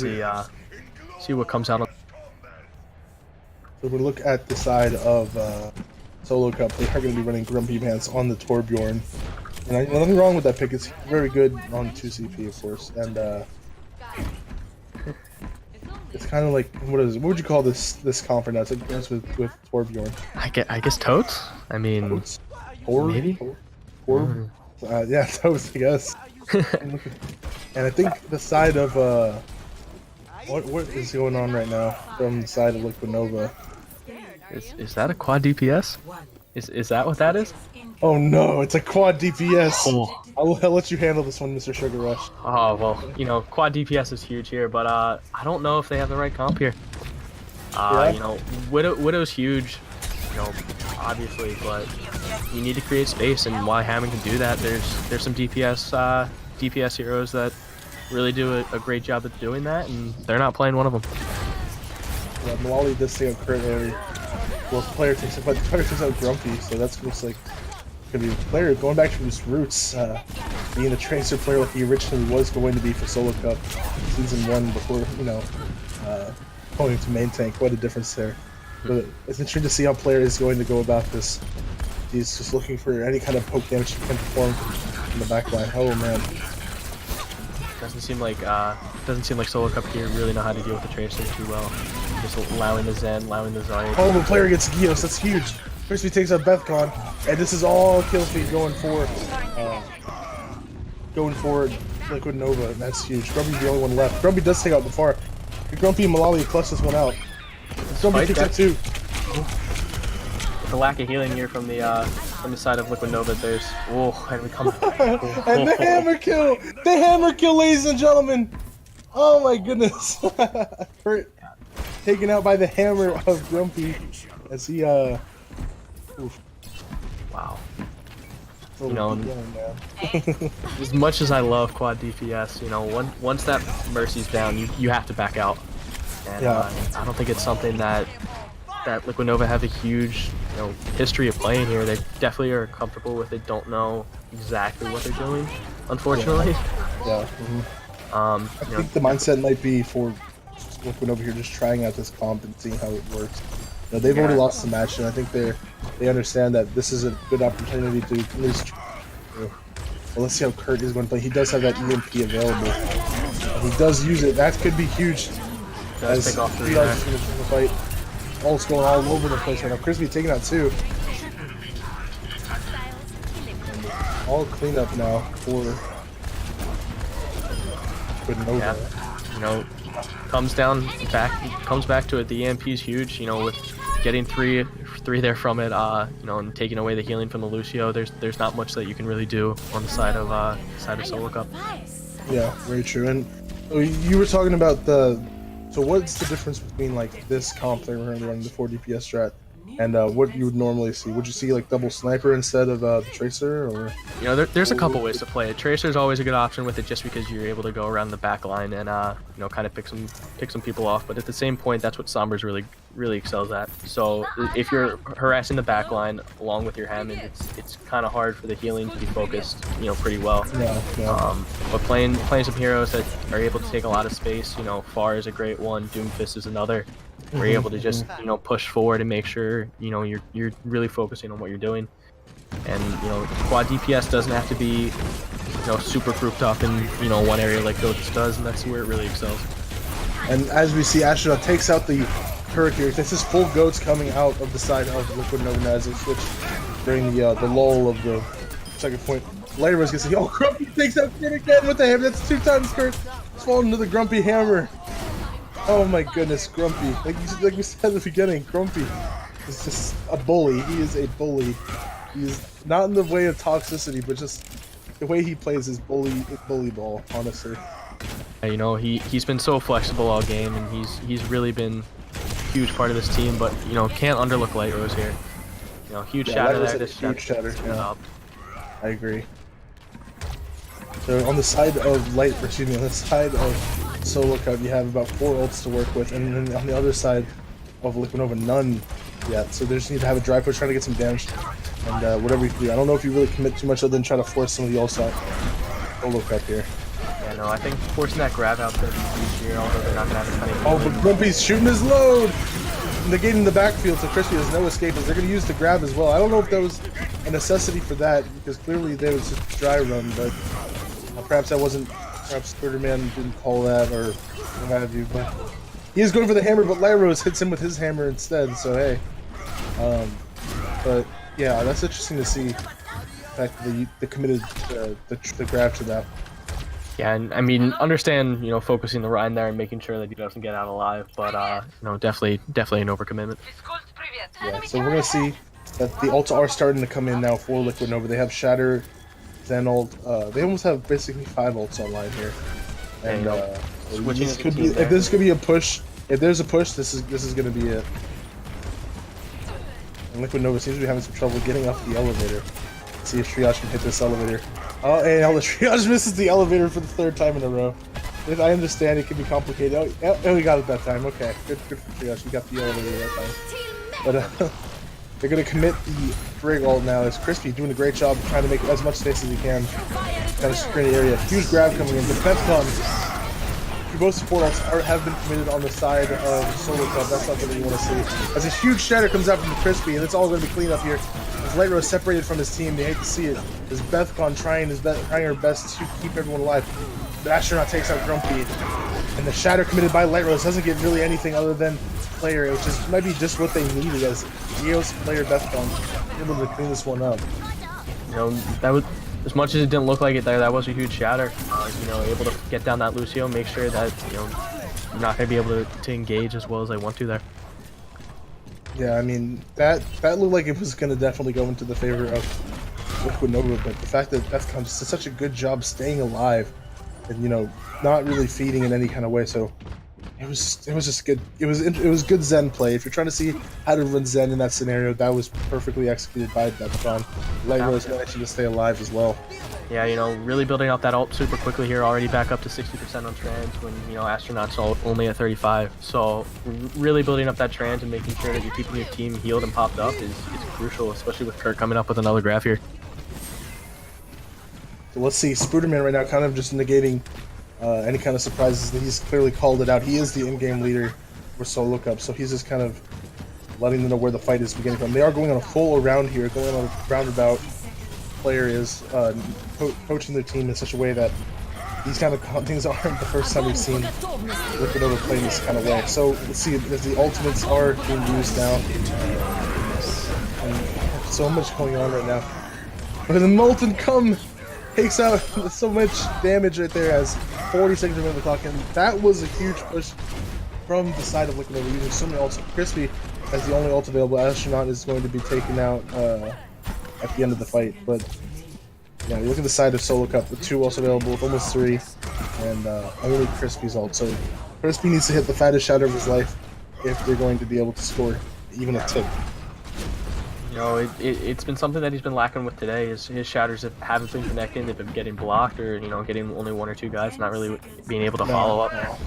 see what comes out on. So if we look at the side of SoloCup, they are going to be running Grumpy Pants on the Torbjorn. And nothing wrong with that pick. It's very good on 2CP, of course. And it's kind of like, what would you call this comp right now? It's like this with Torbjorn. I guess totes? I mean, maybe? Yeah, totes, I guess. And I think the side of what is going on right now from the side of Liquid Nova? Is that a quad DPS? Is that what that is? Oh no, it's a quad DPS. Oh. I'll let you handle this one, Mr. Sugar Rush. Oh well, quad DPS is huge here, but I don't know if they have the right comp here. Widow's huge, obviously, but you need to create space, and while Hammond can do that, there's some DPS heroes that really do a great job at doing that, and they're not playing one of them. Yeah, Malali does take out crit early. Well, the player takes out Grumpy, so that's looks like gonna be the player going back to his roots, being a tracer player like he originally was going to be for SoloCup season 1 before going to main tank. Quite a difference there. But it's interesting to see how player is going to go about this. He's just looking for any kind of poke damage he can perform in the backline. Oh man. Doesn't seem like SoloCup here really know how to deal with the tracer too well. Just allowing the Zen, allowing the Zarya. Oh, the player gets Gios. That's huge. First he takes out Bethcon, and this is all kill feed going for Liquid Nova, and that's huge. Grumpy's the only one left. Grumpy does take out the far. Grumpy and Malali plus this one out. Grumpy takes out 2. With the lack of healing here from the side of Liquid Nova, there's and we come and the hammer kill! The hammer kill, ladies and gentlemen! Oh my goodness. Kurt taken out by the hammer of Grumpy as he oof. Wow. As much as I love quad DPS, once that Mercy's down, you have to back out. And I don't think it's something that that Liquid Nova have a huge, history of playing here. They definitely are comfortable with it. Don't know exactly what they're doing, unfortunately. Yeah. I I think the mindset might be for Liquid over here just trying out this comp and seeing how it works. They've already lost the match, and I think they understand that this is a good opportunity to at least. Well, let's see how Kurt is going to play. He does have that EMP available. And he does use it. That could be huge. As take off the fight. Ult's going all over the place right now. Crispy taking out 2. All cleanup now for Liquid Nova. Yeah. Comes back to it. The EMP is huge. With getting three there from it. And taking away the healing from the Lucio. There's not much that you can really do on the side of SoloCup. Yeah, very true. And you were talking about so what's the difference between like this comp that we're running the 4 DPS strat and what you would normally see? Would you see like double sniper instead of the tracer, or? There's a couple ways to play it. Tracer is always a good option with it, just because you're able to go around the back line and kind of pick some people off. But at the same point, that's what Sombra's really excels at. So if you're harassing the back line along with your Hammond, it's kind of hard for the healing to be focused, pretty well. Yeah. But playing some heroes that are able to take a lot of space, Far is a great one, Doomfist is another. We're able to just push forward and make sure you're really focusing on what you're doing. And quad DPS doesn't have to be super grouped up in one area like Goats does, and that's where it really excels. And as we see, Astronaut takes out the Hurricane. This is full Goats coming out of the side of Liquid Nova as they switch during the lull of the second point. Later was gonna say, "Oh, Grumpy takes out Kurt again with the hammer." That's 2 times Kurt. It's falling into the Grumpy hammer. Oh my goodness, Grumpy. Like we said at the beginning, Grumpy is just a bully. He is a bully. He's not in the way of toxicity, but just the way he plays is bully ball, honestly. He's been so flexible all game, and he's really been a huge part of this team, but can't underlook Light Rose here. Huge shatter there. Huge shatter, yeah. I agree. So on the side of on the side of SoloCup, you have about 4 ults to work with, and then on the other side of Liquid Nova, none yet. So they just need to have a dry push, trying to get some damage, and whatever you can do. I don't know if you really commit too much other than try to force some of the ults out. SoloCup here. Yeah, no, I think forcing that grab out's gonna be huge here, although they're not gonna have as many. Oh, but Grumpy's shooting his load! Negating the backfield, so Crispy has no escape, as they're gonna use the grab as well. I don't know if that was a necessity for that, because clearly there was a dry run, but perhaps that wasn't. Perhaps Spider-Man didn't call that, or what have you, but he is going for the hammer, but Lyros hits him with his hammer instead, so hey. But yeah, that's interesting to see, the fact that they committed the grab to that. Yeah, and I mean, understand, focusing the Rhine there and making sure that he doesn't get out alive, but, definitely an overcommitment. Yeah, so we're gonna see that the ults are starting to come in now for Liquid Nova. They have Shatter, Zen ult. They almost have basically 5 ults online here. And this could be, if this could be a push, if there's a push, this is gonna be it. And Liquid Nova seems to be having some trouble getting off the elevator. Let's see if Triage can hit this elevator. Oh, and the Triage misses the elevator for the 3rd time in a row. I understand it can be complicated. Oh, we got it that time. Okay, good for Triage. We got the elevator that time. But they're gonna commit the Brig ult now. As Crispy doing a great job trying to make as much space as he can. Kind of screen the area. Huge grab coming in. Defense both support arcs have been committed on the side of SoloCup. That's something that you want to see. As a huge shatter comes out from the Crispy, and it's all going to be clean up here. As Light Rose separated from his team, they hate to see it. As Bethcon trying her best to keep everyone alive. The Astronaut takes out Grumpy, and the shatter committed by Light Rose doesn't get really anything other than player, which is might be just what they needed as Geos player Bethcon able to clean this one up. That was. As much as it didn't look like it there, that was a huge shatter. Able to get down that Lucio, make sure that you're not going to be able to engage as well as I want to there. Yeah, I mean that looked like it was going to definitely go into the favor of Liquid Nova, but the fact that Bethcon just did such a good job staying alive and not really feeding in any kind of way. So It was just good. It was good Zen play. If you're trying to see how to run Zen in that scenario, that was perfectly executed by Deathcon. Lightrose managing to stay alive as well. Yeah, you know, really building up that ult super quickly here, already back up to 60% on trans when, you know, Astronaut's only at 35. So really building up that trans and making sure that you're keeping your team healed and popped up is crucial, especially with Kurt coming up with another graph here. So let's see, Spruderman right now kind of just negating any kind of surprises. He's clearly called it out. He is the in-game leader for SoloCup, so he's just kind of letting them know where the fight is beginning from. They are going on a full round here, going on a roundabout. Player is coaching their team in such a way that these kind of things aren't the first time we've seen Liquid Nova play this kind of way. So let's see if the ultimates are being used now. And so much going on right now. But the Molten Come takes out so much damage right there as 40 seconds remaining on the clock, and that was a huge push from the side of Liquid Nova using so many ults. Crispy as the only ult available. Astronaut is going to be taken out at the end of the fight, but yeah, you look at the side of SoloCup with 2 ults available with almost 3, and only Crispy's ult. So Crispy needs to hit the fattest shatter of his life if they're going to be able to score even a tick. You know, it's been something that he's been lacking with today. His shatters haven't been connecting. They've been getting blocked, or, you know, getting only 1 or 2 guys, not really being able to follow up.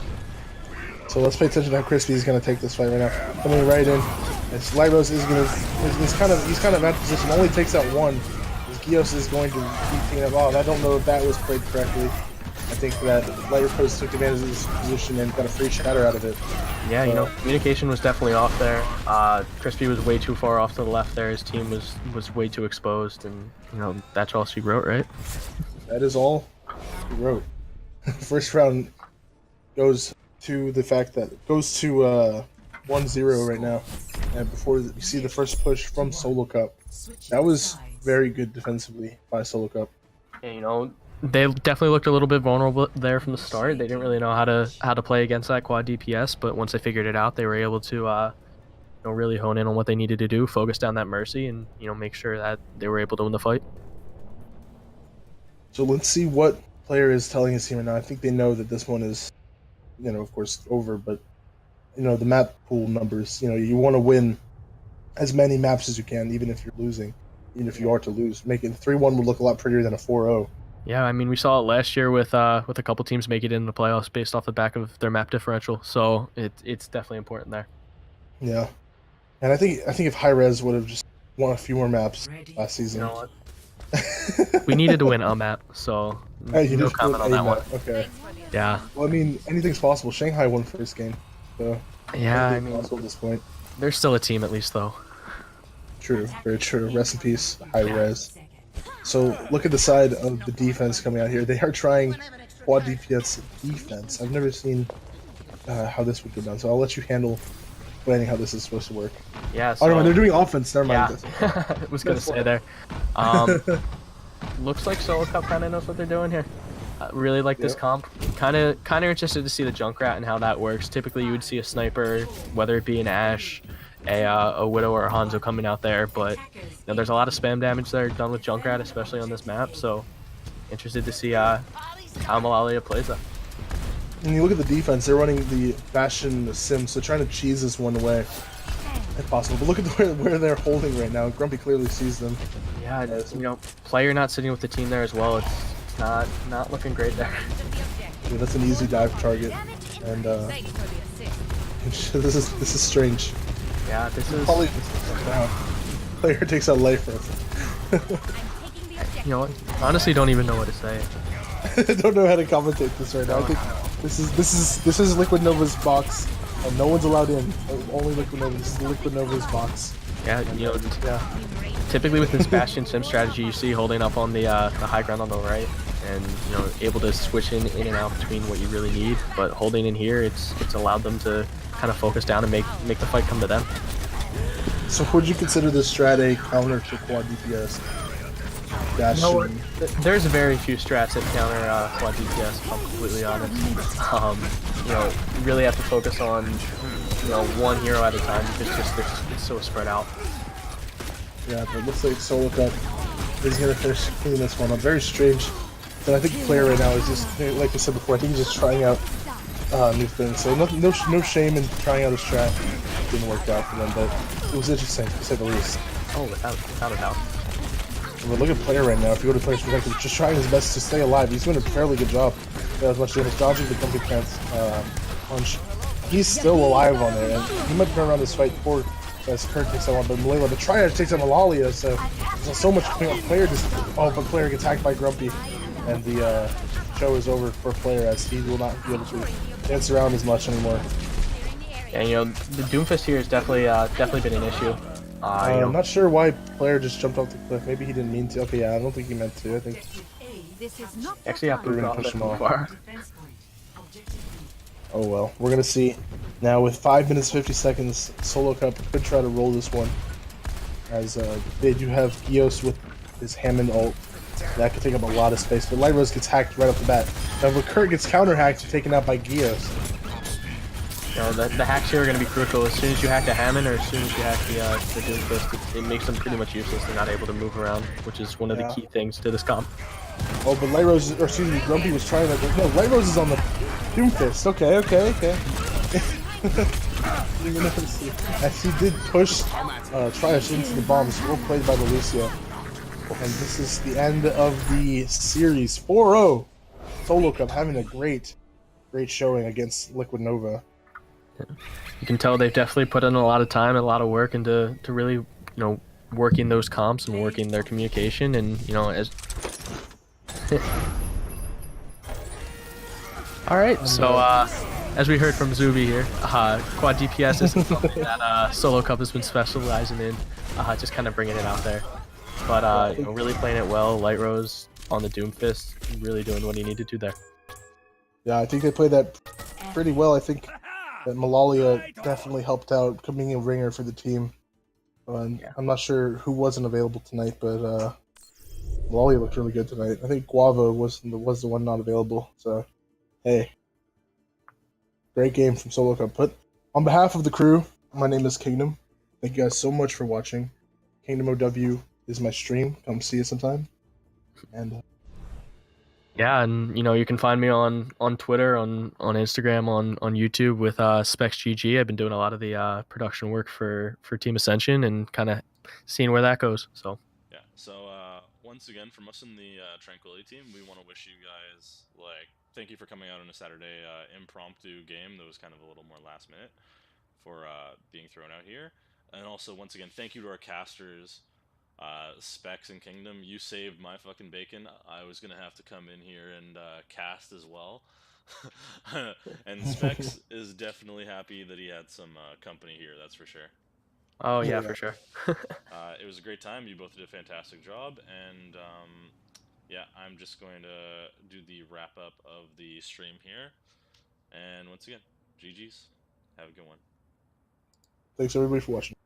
So let's pay attention to how Crispy is going to take this fight right now. Coming right in. As Lightrose is going to, he's kind of out of position. Only takes out 1. As Gios is going to keep taking it off. I don't know if that was played correctly. I think that Lightrose took advantage of his position and got a free shatter out of it. Yeah, you know, communication was definitely off there. Crispy was way too far off to the left there. His team was way too exposed, and, you know, that's all she wrote, right? That is all she wrote. First round goes to the fact that it goes to 1-0 right now. And before you see the first push from SoloCup, that was very good defensively by SoloCup. Yeah, you know, they definitely looked a little bit vulnerable there from the start. They didn't really know how to play against that quad DPS, but once they figured it out, they were able to you know, really hone in on what they needed to do, focus down that Mercy, and, you know, make sure that they were able to win the fight. So let's see what player is telling us here now. I think they know that this one is, you know, of course, over, but, you know, the map pool numbers, you know, you want to win as many maps as you can, even if you're losing, even if you are to lose. Making 3-1 would look a lot prettier than a 4-0. Yeah, I mean, we saw it last year with a couple teams make it in the playoffs based off the back of their map differential, so it's definitely important there. Yeah, and I think if High Res would have just won a few more maps last season. You know what? We needed to win a map, so Hey, no comment on that one. Okay. Yeah. Well, I mean, anything's possible. Shanghai won first game, so Yeah, I anything's mean, possible at this point. they're still a team at least, though. True, very true. Rest in peace, High Res. So look at the side of the defense coming out here. They are trying quad DPS defense. I've never seen how this would go down, so I'll let you handle explaining how this is supposed to work. Yeah. So, Oh no, they're doing offense. Never mind. yeah. I was gonna say there. Looks like SoloCup kind of knows what they're doing here. Really like this comp. Kind of interested to see the Junkrat and how that works. Typically, you would see a sniper, whether it be an Ashe, a Widow, or a Hanzo coming out there, but, you know, there's a lot of spam damage there done with Junkrat, especially on this map. So interested to see how Malalia plays that. And you look at the defense, they're running the Bastion Sim, so trying to cheese this one away if possible. But look at where they're holding right now. Grumpy clearly sees them. Yeah, you know, player not sitting with the team there as well. It's not looking great there. Yeah, that's an easy dive target, and this is strange. Yeah, this is Probably player takes out life for us. You know what? Honestly, don't even know what to say. I don't know how to commentate this right now. I think this is Liquid Nova's box, and no one's allowed in. Only Liquid Nova. This is Liquid Nova's box. Yeah, you know, typically with this Bastion Sim strategy, you see holding up on the high ground on the right, and, you know, able to switch in and out between what you really need. But holding in here, it's allowed them to kind of focus down and make the fight come to them. So would you consider this strat a counter to quad DPS? No, there's very few strats that counter quad DPS, if I'm completely honest. You know, you really have to focus on, you know, one hero at a time because it's so spread out. Yeah, but it looks like SoloCup is going to finish cleaning this one up. Very strange. But I think the player right now is just, like I said before, I think he's just trying out new thing. So no shame in trying out a strat. Didn't work out for them, but it was interesting to say the least. Oh, without a doubt. But look at player right now. If you go to player's perspective, just trying his best to stay alive. He's doing a fairly good job. As much damage, dodging the grumpy pants punch. He's still alive on there, and he might turn around this fight before as Kurt takes that one. But Malayla, but Triad takes out Malalia, so there's so much player just but player gets hacked by Grumpy, and the show is over for player as he will not be able to dance around as much anymore. And the Doomfist here has definitely been an issue. I'm not sure why player just jumped off the cliff. Maybe he didn't mean to. Okay, yeah, I don't think he meant to. I think Actually, we're gonna push him off. far. Oh well, we're gonna see. Now with 5 minutes 50 seconds, SoloCup could try to roll this one, as they do have Gios with his Hammond ult. That could take up a lot of space, but Light Rose gets hacked right off the bat. Now Kurt gets counter hacked, taken out by Gios. The hacks here are going to be crucial. As soon as you hack the Hammond or as soon as you hack the Doomfist, it makes them pretty much useless. They're not able to move around, which is one of the key things to this comp. Oh, but Light Rose, or excuse me, Grumpy was trying to. No, Light Rose is on the Doomfist. Okay. As he did push Triash into the bombs, well played by the Lucio. And this is the end of the series. 4-0. SoloCup having a great showing against Liquid Nova. You can tell they've definitely put in a lot of time and a lot of work into really, working those comps and working their communication and, as... Alright, so, as we heard from Zuby here, quad DPS is something that SoloCup has been specializing in, just kind of bringing it out there. But, really playing it well. Light Rose on the Doomfist, really doing what he needed to there. Yeah, I think they played that pretty well. I think that Malalia definitely helped out being a ringer for the team. I'm not sure who wasn't available tonight, but Malalia looked really good tonight. I think Guava was the one not available. So, hey, great game from SoloCup. But on behalf of the crew, my name is Kingdom. Thank you guys so much for watching. Kingdom OW is my stream. Come see it sometime. And yeah, and you can find me on Twitter, on Instagram, on YouTube with SpexGG. I've been doing a lot of the production work for Team Ascension and kind of seeing where that goes. So yeah, so once again from us in the Tranquility team, we want to wish you guys thank you for coming out on a Saturday impromptu game that was kind of a little more last minute for being thrown out here, and also once again thank you to our casters. Specs and Kingdom, you saved my fucking bacon. I was gonna have to come in here and cast as well. And Specs is definitely happy that he had some company here, that's for sure. Oh yeah, for sure. It was a great time. You both did a fantastic job, and yeah, I'm just going to do the wrap up of the stream here. And once again, GG's. Have a good one. Thanks everybody for watching.